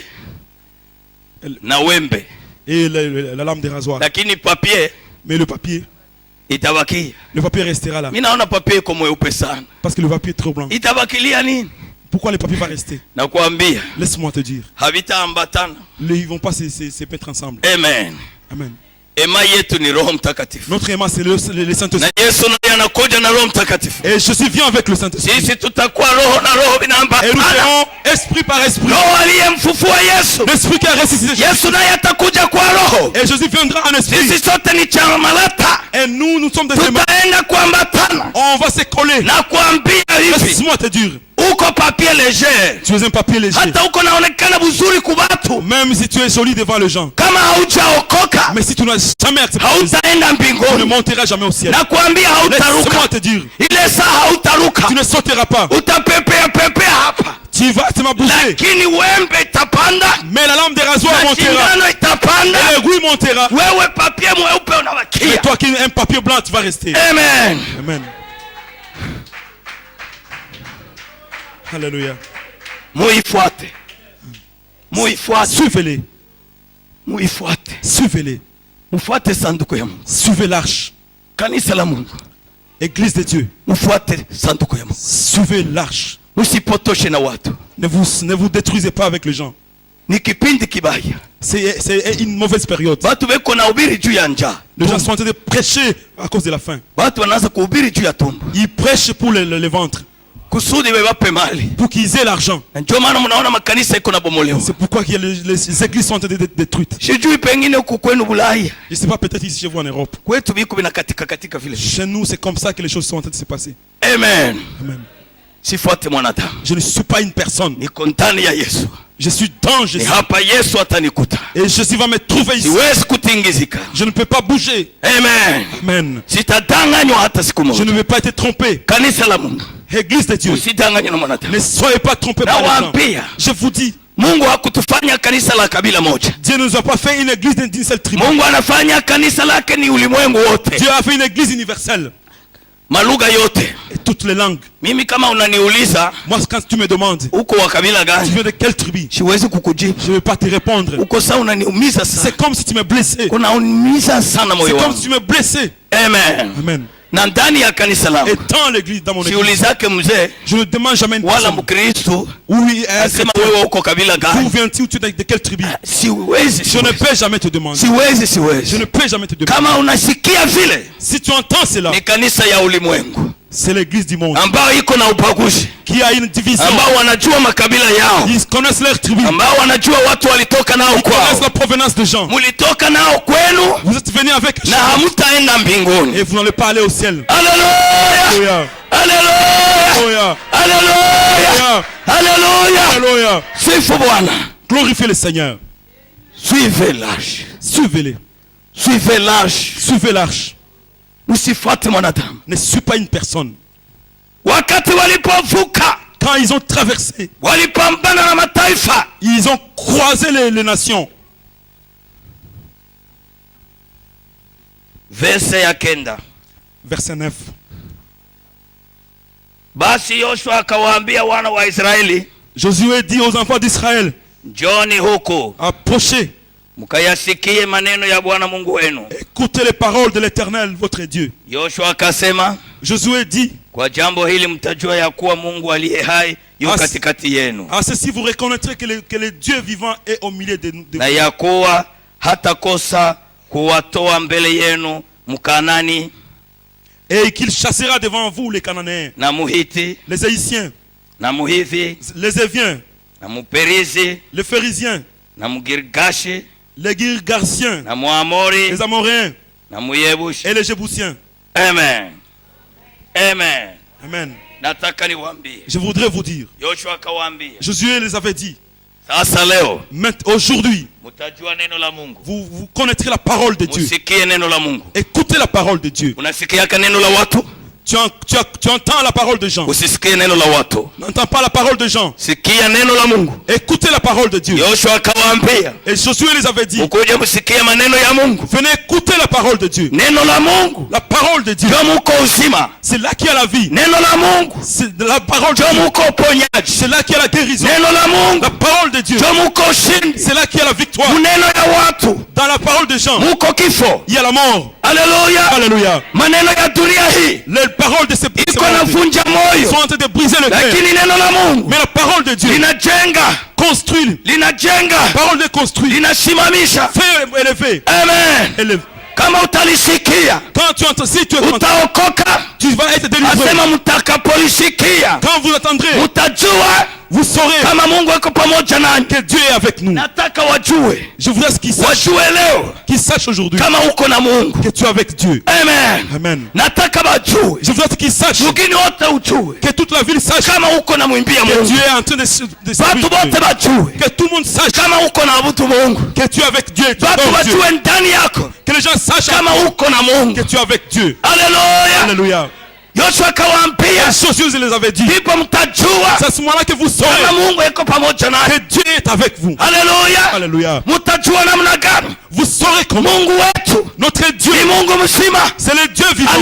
na wembe. Et la lame de rasoir. Lakini papier. Mais le papier. Itabaki. Le papier restera là. Mimi naona papier comme mweupe sana. Parce que le papier est trop blanc. Itabakilia nini? Pourquoi le papier va rester? Nakwambia. Laisse-moi te dire. Havitaambatana. Ils vont pas se mettre ensemble. Amen. Amen. Ema yetu ni Roho Mtakatifu. Notre ema c'est le Saint-Esprit. Na Yesu naye anakuja na Roho Mtakatifu. Et je suis venu avec le Saint-Esprit. Sisi tutakuwa roho na roho vinaambatana. Et nous serons esprit par esprit. Roho aliyemfufua Yesu. L'esprit qui a ressuscité Jésus. Yesu naye atakuja kwa roho. Et Jésus viendra en esprit. Sisi sote ni chamalata. Et nous sommes des éléments. Tutaenda kuambatana. On va se coller. Na kuambia hivi. Laisse-moi te dire. Uko papier léger. Tu es un papier léger. Hata uko naonekana vizuri kwa watu. Même si tu es joli devant les gens. Kama haujaokoka. Mais si tu n'as jamais accepté Jésus, tu ne monteras jamais au ciel. Nakwambia hautaruka. Laisse-moi te dire. Ile saa hautaruka. Tu ne sauteras pas. Utapepea hapa. Tu vas bouger. Lakini wembe itapanda. Mais la lame de rasoir montera. Et l'aiguille montera. Wewe papier mweupe unabakia. Et toi qui es un papier blanc, tu vas rester. Amen. Amen. Alléluia. Muifuate. Suivez-les. Muifuate. Suivez-les. Mufuate sanduku ya Mungu. Suivez l'arche. Kanisa la Mungu. Église de Dieu. Mufuate sanduku ya Mungu. Suivez l'arche. Usipotoshe na watu. Ne vous détruisez pas avec les gens. C'est une mauvaise période. Les gens sont en train de prêcher à cause de la faim. Ils prêchent pour le ventre, pour qu'ils aient l'argent. C'est pourquoi les églises sont en train d'être détruites. Je ne sais pas, peut-être ici chez vous en Europe. Chez nous, c'est comme ça que les choses sont en train de se passer. Amen. Amen. Je ne suis pas une personne. Je suis dans Jésus. Et Jésus va me trouver ici. Je ne peux pas bouger. Amen. Amen. Je ne vais pas être trompé. Église de Dieu, ne soyez pas trompés par les gens. Je vous dis, Dieu ne nous a pas fait une église d'une seule tribu. Dieu a fait une église universelle. Et toutes les langues. Moi, quand tu me demandes, tu viens de quelle tribu, je ne vais pas te répondre. C'est comme si tu me blessais. C'est comme si tu me blessais. Amen. Amen. Et dans l'église, dans mon église, je ne demande jamais une personne. Oui, d'où viens-tu, tu es de quelle tribu? Je ne peux jamais te demander. Je ne peux jamais te demander. Si tu entends cela, c'est l'église du monde qui a une division. Ils connaissent leur tribu. Ils connaissent la provenance des gens. Vous êtes venus avec eux et vous n'allez pas aller au ciel. Alléluia. Alléluia. Alléluia. Alléluia. Alléluia. Glorifiez le Seigneur. Suivez l'arche. Suivez-les. Suivez l'arche. Suivez l'arche. Ne suis pas une personne. Quand ils ont traversé, ils ont croisé les nations. Verset 9. Josué dit aux enfants d'Israël, approchez, écoutez les paroles de l'Éternel votre Dieu. Josué dit, à ceci vous reconnaîtrez que le Dieu vivant est au milieu de nous. Et qu'il chassera devant vous les Cananéens, les Haïtiens, les Éviens, les Phérésiens, les Girgashiens, les Amoréens et les Jébusiens. Amen. Amen. Amen. Je voudrais vous dire, Josué les avait dit, aujourd'hui, vous connaîtrez la parole de Dieu. Écoutez la parole de Dieu. Tu entends la parole de gens. N'entends pas la parole de gens. Écoutez la parole de Dieu. Et Josué les avait dit, venez écouter la parole de Dieu. La parole de Dieu, c'est là qu'il y a la vie. C'est la parole de Dieu, c'est là qu'il y a la guérison. La parole de Dieu, c'est là qu'il y a la victoire. Dans la parole des gens, il y a la mort. Alléluia. Alléluia. Les paroles de ces personnes sont en train de briser le cœur. Mais la parole de Dieu construit. La parole de construit. Fait élever. Amen. Élève. Quand tu entends, si tu es tu vas être délivré. Quand vous attendrez, vous saurez que Dieu est avec nous. Je voudrais qu'ils sachent aujourd'hui que tu es avec Dieu. Amen. Amen. Je voudrais qu'ils sachent que toute la ville sache que Dieu est en train de servir Dieu. Que tout le monde sache que tu es avec Dieu. Que les gens sachent que tu es avec Dieu. Alléluia. Alléluia. Josué les avait dit, c'est à ce moment-là que vous saurez que Dieu est avec vous. Alléluia. Alléluia. Vous saurez comment notre Dieu, c'est le Dieu vivant,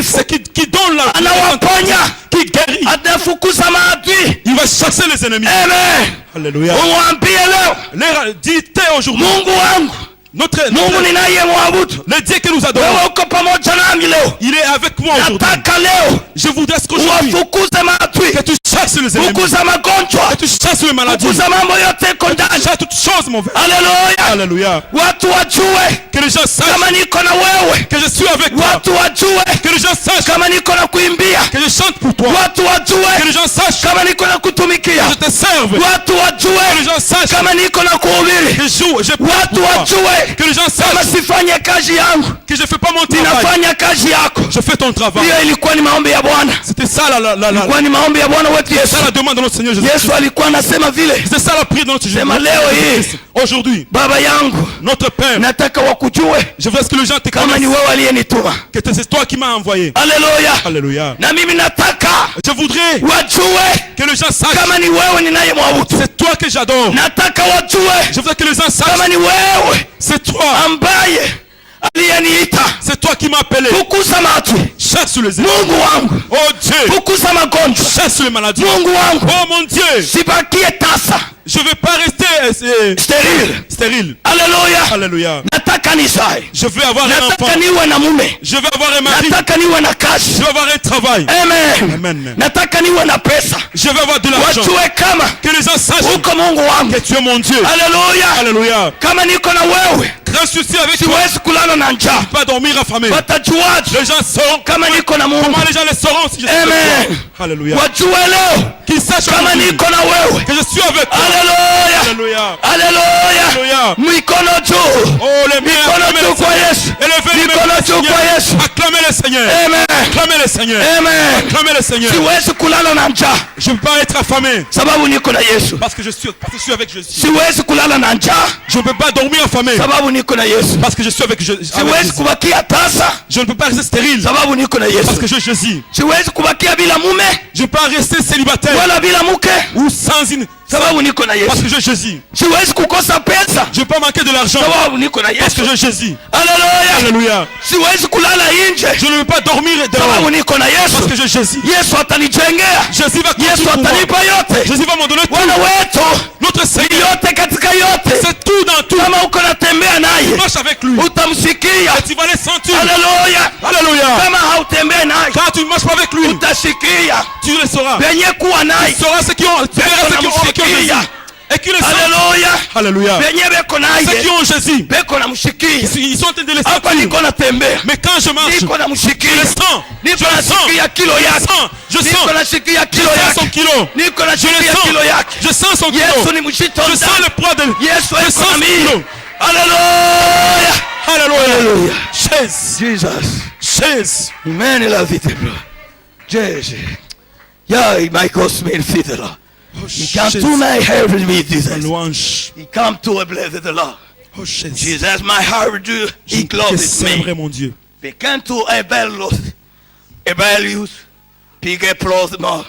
c'est qui donne la vie, qui guérit. Il va chasser les ennemis. Amen. Alléluia. Dites aujourd'hui le Dieu que nous adorons, il est avec moi aujourd'hui. Je voudrais qu'aujourd'hui, que tu chasses les ennemis, que tu chasses les maladies, que tu chasses toutes choses mauvaises. Alléluia. Que les gens sachent que je suis avec toi. Que les gens sachent que je chante pour toi. Que les gens sachent que je te serve. Que les gens sachent que je joue, je prie pour toi. Que les gens sachent que je ne fais pas mon travail, je fais ton travail. C'était ça la demande de notre Seigneur Jésus. C'est ça la prière de notre Seigneur Jésus. Aujourd'hui, notre Père, je veux que les gens te connaissent, que c'est toi qui m'as envoyé. Alléluia. Je voudrais que les gens sachent c'est toi que j'adore. Je veux que les gens sachent c'est toi. C'est toi qui m'as appelé. Chasse les ennemis. Oh Dieu. Chasse les maladies. Oh mon Dieu. Je ne vais pas rester stérile. Alléluia. Je veux avoir un enfant. Je veux avoir un mari. Je veux avoir un travail. Amen. Je veux avoir de l'argent. Que les gens sachent que tu es mon Dieu. Alléluia. Grand souci avec toi. Tu ne peux pas dormir affamé. Les gens sauront. Comment les gens les sauront si je suis avec toi. Alléluia. Qu'ils sachent que je suis avec toi. Alléluia. Oh les mains. Acclamez le Seigneur. Acclamez le Seigneur. Acclamez le Seigneur. Je ne peux pas être affamé. Parce que je suis avec Jésus. Je ne peux pas dormir affamé. Parce que je suis avec Jésus. Je ne peux pas rester stérile. Parce que je suis Jésus. Je ne peux pas rester célibataire ou sans une. Parce que je Jésus. Je ne peux pas manquer de l'argent. Parce que je Jésus. Alléluia. Je ne veux pas dormir dehors. Parce que je Jésus. Jésus va construire pour moi. Jésus va m'en donner tout. Notre Seigneur, c'est tout dans tout. Tu marches avec lui. Et tu vas les sentir. Alléluia. Quand tu ne marches pas avec lui, tu le sauras. Tu sauras ce qui ont Jésus. Et qui le sentent. Alléluia. Ceux qui ont Jésus, ils sont en train de les sentir. Mais quand je marche, je le sens. Je sens son kilo. Je sens son kilo. Je sens le poids de lui. Je sens son kilo. Alléluia. Chaise. Amen. La vite, bro. Jésus. Yeah, my cosmic fiddler. He comes to my heart with me, Jesus. He comes to a blessed Lord. Jesus, my heart do he clothes me. Mon Dieu. Begin to evaluate. Pick applause more.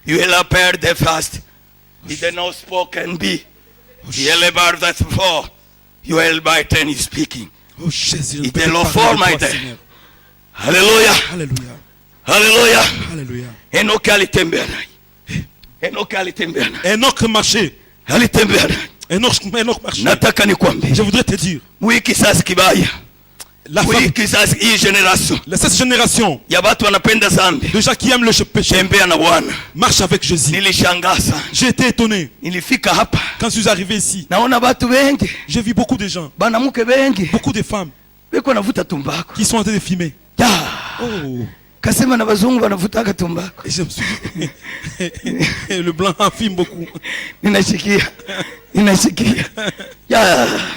You will appear the fast. He did not spoken be. He will about that before. You will by 10 is speaking. He did not for my day. Hallelujah. Enoch alitembea naye. Enoch marchait. Alitembea naye. Enoch marchait. Nataka nikwambie. Je voudrais te dire. Kizazi kibaya. Kizazi hii generation. Cette génération. Ya watu wanapenda dhambi. Les gens qui aiment le péché. Tembea na Bwana. Marche avec Jésus. Nilishangaa sana. J'ai été étonné. Nilifika hapa. Quand je suis arrivé ici. Naona watu wengi. J'ai vu beaucoup de gens. Banamuke wengi. Beaucoup de femmes. Beko navuta tumbako. Qui sont en train de fumer. Oh. Kasema na bazungu wanavutaka tumbako. Et je me suis le blanc fume beaucoup. Ninasikia.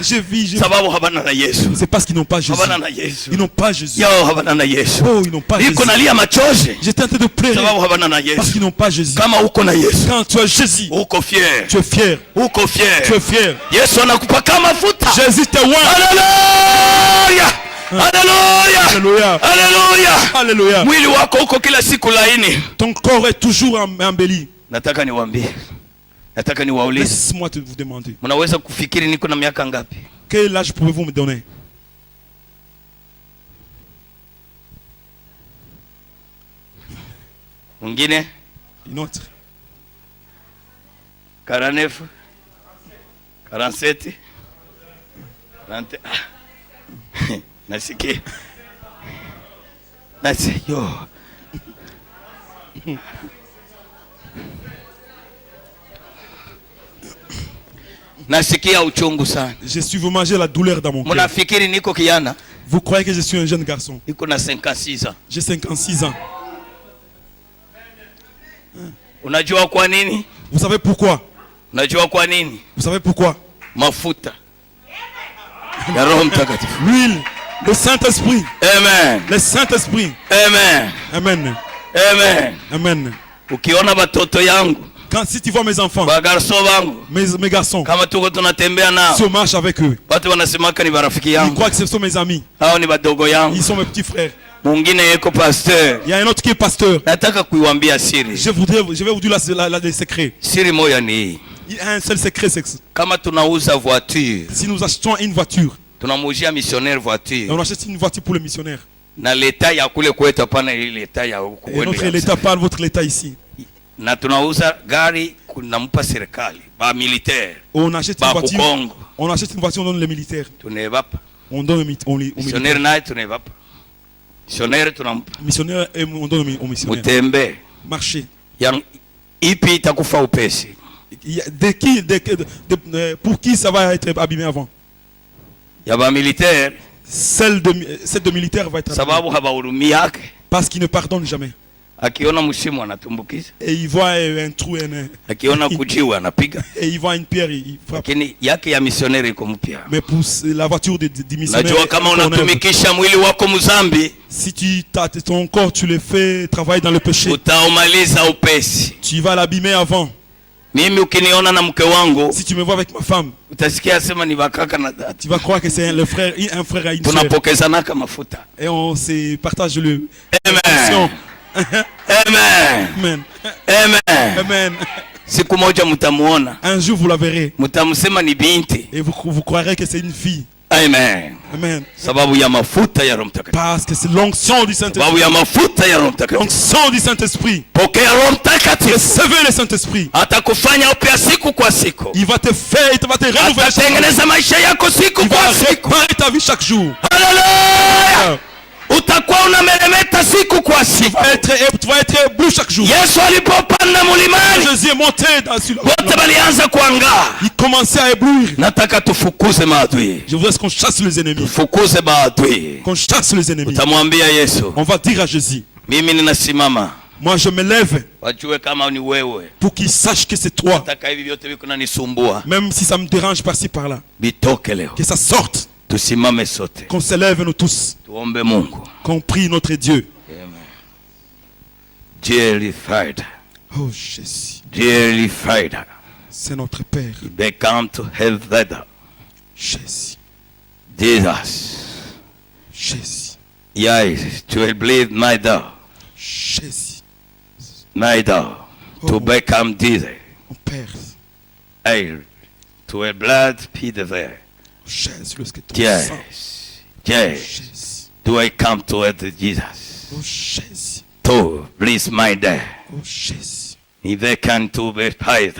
Je vis. Sababu habana na Yesu. C'est parce qu'ils n'ont pas Jésus. Habana na Yesu. Ils n'ont pas Jésus. Habana na Yesu. Oh, ils n'ont pas Jésus. Niko nalia machozi. J'étais en train de pleurer. Sababu habana na Yesu. Parce qu'ils n'ont pas Jésus. Kama uko na Yesu. Quand tu as Jésus. Uko fier. Tu es fier. Uko fier. Tu es fier. Yesu anakupaka mafuta. Jésus te oint. Alléluia. Mwili wako uko kila siku laini. Ton corps est toujours embelli. Nataka niwaambie. Laisse-moi te vous demander. Mnaweza kufikiri niko na miaka ngapi? Quel âge pouvez-vous me donner? Mwingine? Une autre. 49. 47. Nasikia nasikia uchungu sana. Je suis vous manger la douleur dans mon cœur. Mnafikiri niko kijana? Vous croyez que je suis un jeune garçon? Niko na 56 ans. J'ai 56 ans. Unajua kwa nini? Vous savez pourquoi? Unajua kwa nini? Vous savez pourquoi? Mafuta ya Roho Mtakatifu. L'huile, le Saint-Esprit. Amen. Le Saint-Esprit. Amen. Amen. Amen. Amen. Ukiona batoto yangu, si tu vois mes enfants, mes garçons, kama tuko tunatembea nao, si on marche avec eux, watu wanasemaka ni barafiki yangu. Ils croient que ce sont mes amis. Hao ni badogo yangu. Ils sont mes petits frères. Mwingine yeko pasteur. Il y a un autre qui est pasteur. Nataka kuiwaambia siri. Je vais vous dire le secret. Siri moja ni hii. Il y a un seul secret, c'est que kama tunauza voiture, si nous achetons une voiture, tunamujia missionnaire voiture, on achète une voiture pour le missionnaire. Na leta ya kule kwetu hapana, ile leta ya huko. Et notre l'état pas votre l'état ici. Na tunauza gari kunampa serikali, ba militaire. On achète une voiture. On achète une voiture, on donne les militaires. Tunevapa. On donne aux missionnaire naye tunevapa. Missionnaire tunampa. Missionnaire et on donne aux missionnaires. Mutembe. Marcher. Yang ipi itakufa upesi. Pour qui ça va être abîmé avant? Yaba militaire. Celle de militaire va être abîmée. Sababu habahurumii yake. Parce qu'il ne pardonne jamais. Akiona mshimo anatumbukiza. Et il voit un trou akiona kujiwa anapiga. Et il voit une pierre, il frappe. Lakini yake ya missionnaire iko mpya. Mais pour la voiture du missionnaire. Najua kama unatumikisha mwili wako mzambi, si ton corps tu le fais travailler dans le péché, utaumaliza upesi. Tu vas l'abîmer avant. Mimi ukiniona na mke wangu, si tu me vois avec ma femme, utasikia sema ni bakaka na dada. Tu vas croire que c'est un frère à une sœur. Tunapokezana kama mafuta. Et on se partage le. Amen. Amen. Amen. Amen. Amen. Siku moja mtamuona. Un jour vous la verrez. Mtamsema ni binti. Et vous croirez que c'est une fille. Amen. Amen. Sababu ya mafuta ya Roho Mtakatifu. Parce que c'est l'onction du Saint-Esprit. Sababu ya mafuta ya Roho Mtakatifu. L'onction du Saint-Esprit. Pokea Roho Mtakatifu. Recevez le Saint-Esprit. Atakufanya upya siku kwa siku. Il va te faire, il va te renouveler. Atatengeneza maisha yako siku kwa siku. Il va réparer ta vie chaque jour. Hallelujah. Utakuwa unameremeta siku kwa siku. Tu vas être ébloui chaque jour. Yesu alipopanda mlimani, Jésus est monté sur le wote walianza kuangaa. Il commençait à éblouir. Nataka tufukuze maadui. Je voudrais qu'on chasse les ennemis. Tufukuze maadui. Qu'on chasse les ennemis. Utamwambia Yesu. On va dire à Jésus. Mimi ninasimama. Moi je me lève. Wajue kama ni wewe. Pour qu'ils sachent que c'est toi. Nataka hivi vyote viko nisumbua. Même si ça me dérange par-ci par-là. Bitoke leo. Que ça sorte. Tusimame sote. Qu'on se lève nous tous. Tuombe Mungu. Qu'on prie notre Dieu. Amen. Dearly Father. Oh Jésus. Dearly Father. C'est notre Père. They come to help that. Jésus. Jesus. Jésus. Yes, to believe my door. Jésus. My door. To become Jesus. Mon Père. Hey, to a blood be there. Jésus, lorsque ton yes. sang. Yes. Jésus. Do I come to Jesus? Oh Jésus. To bless my day. Oh Jésus. If they can to be paid.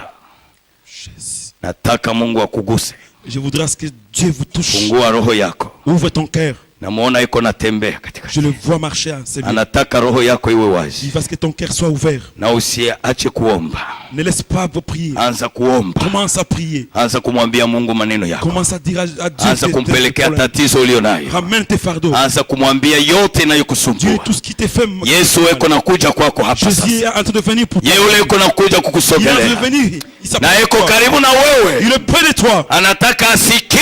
Jésus. Nataka Mungu akuguse. Je voudrais que Dieu vous touche. Fungua roho yako. Ouvre ton cœur. Namuona iko natembea katika. Je le vois marcher à ses pieds. Anataka roho yako iwe wazi. Il va que ton cœur soit ouvert. Na usiache kuomba. Ne laisse pas vos prier. Anza kuomba. Commence à prier. Anza kumwambia Mungu maneno yako. Commence à dire à Dieu. Anza kumpelekea tatizo ulionayo. Ramène tes fardeaux. Anza kumwambia yote inayokusumbua. Dieu, tout ce qui te fait. Yesu yuko nakuja kwako hapa sasa. Jésus est en train de venir pour toi. Yeye yuko nakuja kukusogelea. Il est venu. Na yuko karibu na wewe. Il est près de toi. Anataka asikie.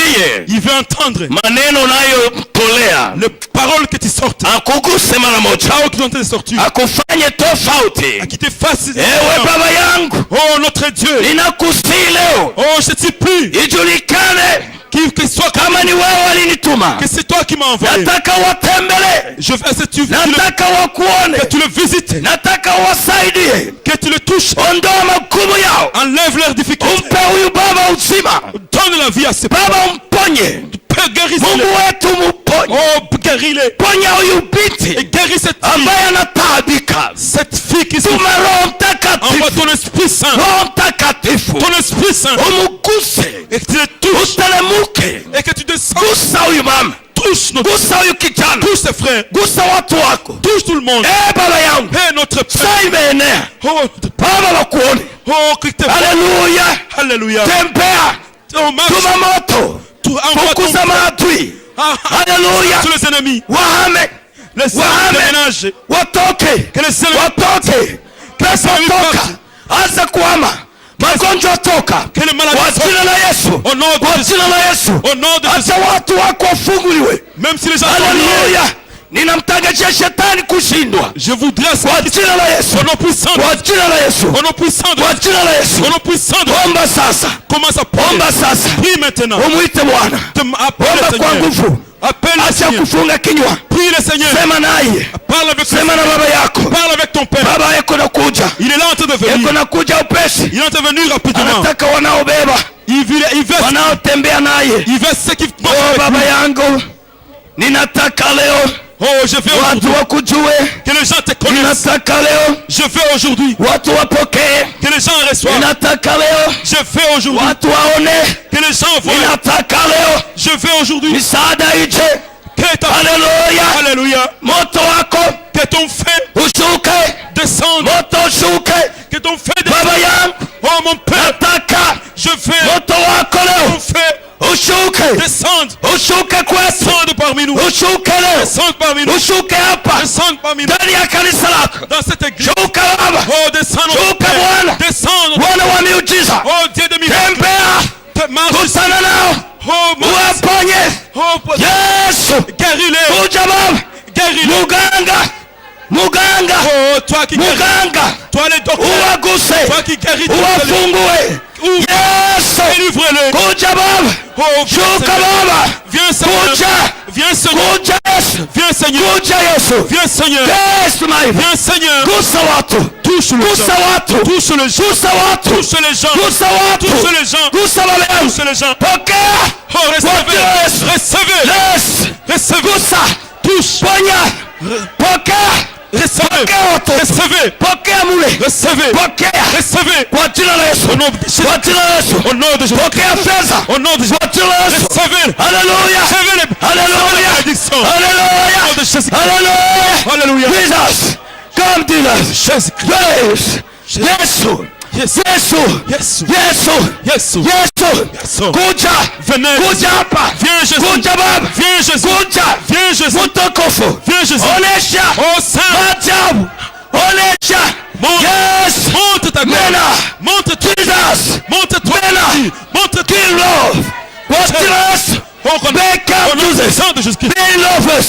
Il veut entendre. Maneno unayotolea. Les paroles que tu sortes. Akuguse mara moja. Paroles qui ont été sorties. Akufanye tofauti. Qui te fasse. Ewe baba yangu. Oh notre Dieu. Ninakusihi leo. Oh je te prie. Ijulikane. Que soit kama ni wewe alinituma. Que c'est toi qui m'as envoyé. Nataka watembele. Je veux que tu nataka wakuone. Que tu le visites. Nataka wasaidie. Que tu le touches. Ondoa magumu yao. Enlève leurs difficultés. Umpe huyu baba uzima. Donne la vie à ce baba umponye. Père Seigneur, guéris-les. Mungu wetu muponye. Oh, guéris-les. Ponya huyu binti. Et guéris cette fille. Ambaye anataabika. Cette fille qui souffre. Tuma Roho Mtakatifu. Envoie ton Esprit Saint. Roho Mtakatifu. Ton Esprit Saint. Umuguse. Et que tu les touches. Utelemuke. Et que tu descends. Gusa huyu mama. Touche notre Gusa huyu kijana. Touche ses frères. Gusa watu wako. Touche tout le monde. Baba yangu. Notre Père. Saa imeenea. Oh, Baba wakuone. Oh, que te Alléluia. Alléluia. Tembea. Tuma moto. Fukuza maadui. Alléluia. Sur les ennemis. Wahame. Wahame. Watoke. Watoke. Pesa toka. Anza kuhama. Magonjwa toka. Kwa jina la Yesu. Kwa jina la Yesu. Acha watu wako wafunguliwe. Même si les gens Alléluia. Ninamtangazia shetani kushindwa. Je voudrais kwa jina la Yesu. Au nom puissant. Kwa jina la Yesu. Au nom puissant. Kwa jina la Yesu. Au nom puissant. Omba sasa. Commence à prier. Omba sasa. Prie maintenant. Umuite Bwana. Omba kwa nguvu. Acha kufunga kinywa. Prie le Seigneur. Sema naye. Parle avec Sema na baba yako. Parle avec ton père. Baba yako nakuja. Il est là en train de venir. Yako nakuja upesi. Il est en train de venir rapidement. Anataka wanaobeba. Il veut wanaotembea naye. Il veut ceux qui oh baba yangu. Ninataka leo. Oh, je veux aujourd'hui que les gens te connaissent. Je veux aujourd'hui que les gens reçoivent. Je veux aujourd'hui que les gens voient. Je veux aujourd'hui Alléluia. Alléluia. Que ton feu descende. Que ton feu descende. Oh mon Père. Je veux ton feu descende parmi nous. Descende parmi nous. Descende parmi nous. Dans cette église. Oh, descende. Oh, Dieu de miracles. Oh, oh, guéris-les. Muganga. Oh, toi qui guéris. Toi les docteurs. Toi qui guéris. Yes. Délivre-les. Oh, viens Seigneur. Viens Seigneur. Viens Seigneur. Viens Seigneur. Viens Seigneur. Touche les gens. Touche les gens. Touche les gens. Touche les gens. Touche les gens. Oh, recevez. Touche. Recevez. Au nom de Jésus. Au nom de Jésus. Recevez. Alléluia. Alléluia. Alléluia. Jesus. Come to us. Yesu. Kuja. Kuja hapa. Viens Jésus. Kuja baba. Viens Jésus. Viens Jésus. Mtukufu. Viens Jésus. Onesha. Oh Saint. Maajabu. Onesha. Yes. Monte ta gloire. Monte Jesus. Monte toi. Monte Kill love. What Jesus. Become Jesus. They love us.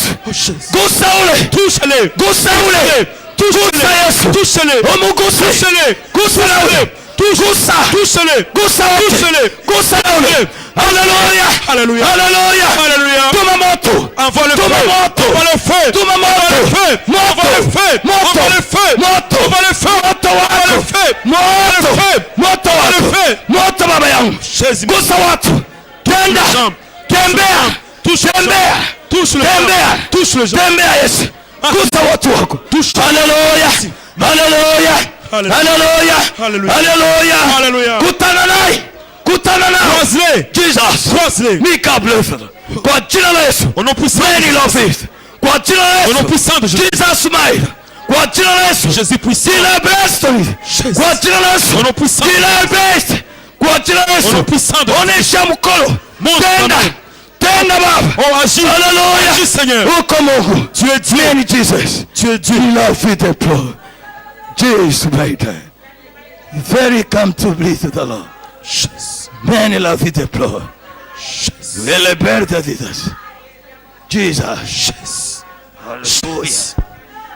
Gusa ule. Touche-les. Gusa ule. Touche-les. Touche-les. Omuguse. Touche-les. Gusa ule. Touche-les. Gusa ule. Alléluia. Alléluia. Alléluia. Alléluia. Tuma moto. Envoie le feu. Envoie le feu. Tuma moto. Envoie le feu. Envoie le feu. Envoie le feu. Moto baba yangu. Gusa watu. Tembea. Touche les gens. Tembea Yesu. Gusa watu wako. Alléluia. Alléluia. Kutana naye. Jesus. Mika blessed. Kwa jina la Yesu. Au nom puissant. Many love it. Kwa jina la Yesu. Au nom puissant de Jésus. Jesus smile. Kwa jina la Yesu. Jésus puissant. Il est best. Kwa jina la Yesu. Au nom puissant. Il est best. Kwa jina la Yesu. Au nom puissant de Jésus. Onesha mkono. Tenda baba. Oh, agis. Alléluia. Agis Seigneur. Uko Mungu. Tu es Dieu. Many Jesus. Tu es Dieu. We love you the blood. Jesus made that. Very come to breathe the Lord. Many love you the blood. Ele berta Jesus. Jesus. Hallelujah.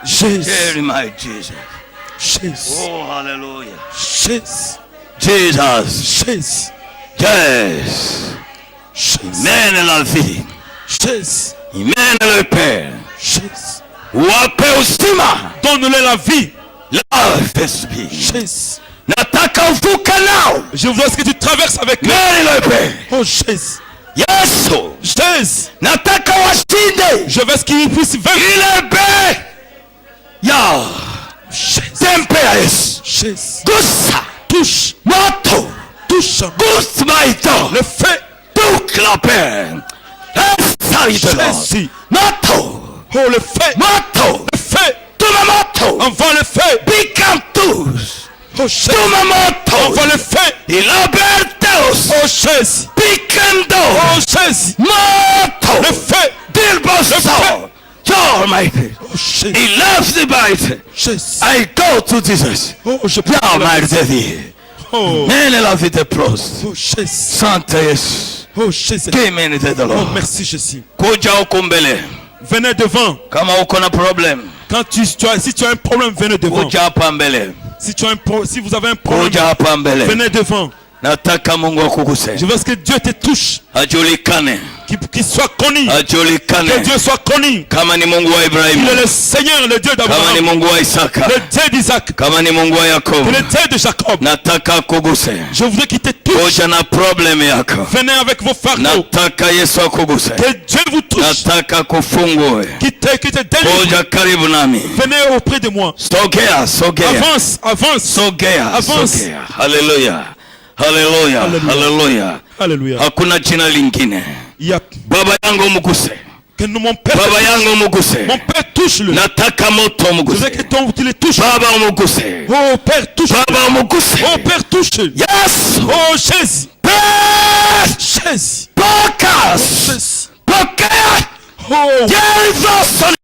Jesus. Very my Jesus. Jesus. Oh, hallelujah. Jesus. Jesus. Yes. Many love you. Jesus. Many le Père. Jesus. Wape uzima. Donne-le la vie. Love this be. Jesus. Nataka uvuke nao. Je voudrais que tu traverses avec eux. Many le Père. Oh Jesus. Yesu. Jésus. Nataka washinde. Je veux qu'ils puissent vaincre. Ile be. Ya. Tempe ya Yesu. Jésus. Gusa. Touche. Moto. Touche. Gusa maito. Le feu. Touche la peine. Jésus. Moto. Oh le feu. Moto. Le feu. Tuma moto. Envoie le feu. Become tous. Oh Jésus. Tuma moto. Envoie le feu. Il abertos. Oh Jésus. Picando. Oh Jésus. Moto. Le feu. Dilboso. You're mighty. Oh Jésus. He loves the mighty. Jésus. I go to Jesus. Oh je peux. You're mighty. Oh. Nene la vite prost. Oh Jésus. Sante Yesu. Oh Jésus. Kimeni de Oh Lord. merci Jésus. Kuja huko mbele. Venez devant. Kama uko na problem. Quand si tu as un problème, venez devant. Kuja hapa mbele. Si vous avez un problème, Kuja hapa mbele. venez devant. Nataka Mungu akuguse. Je veux que Dieu te touche. Ajulikane. Qu'il soit connu. Ajulikane. Que Dieu soit connu. Kama ni Mungu wa Ibrahim. Il est le Seigneur, le Dieu Kama ni d'Abraham. Mungu wa Isaka. Le Dieu d'Isaac. Kama ni Mungu wa Yakobo. Le Dieu de Jacob. Nataka akuguse. Je voudrais qu'il te touche. Kuja na problem yako. Venez avec vos fardeaux. Nataka Yesu akuguse. Que Dieu vous touche. Nataka kufungue. Qui te délivre. Kuja karibu nami. Venez auprès de moi. Sogea, sogea. Avance, avance. Sogea, Avance. sogea. Haleluya. Haleluya. Haleluya. Alléluia. Hakuna jina lingine. Il y a Baba yangu muguse. que mon père. Baba yangu muguse. Mon père touche-le. Nataka moto Je muguse. veux que tu le touches. Baba muguse. Oh père touche. Baba muguse. Oh père touche. Yes. Oh Jésus. Yes. Jésus. Focus. Jésus. Pokea. Oh. Yesu.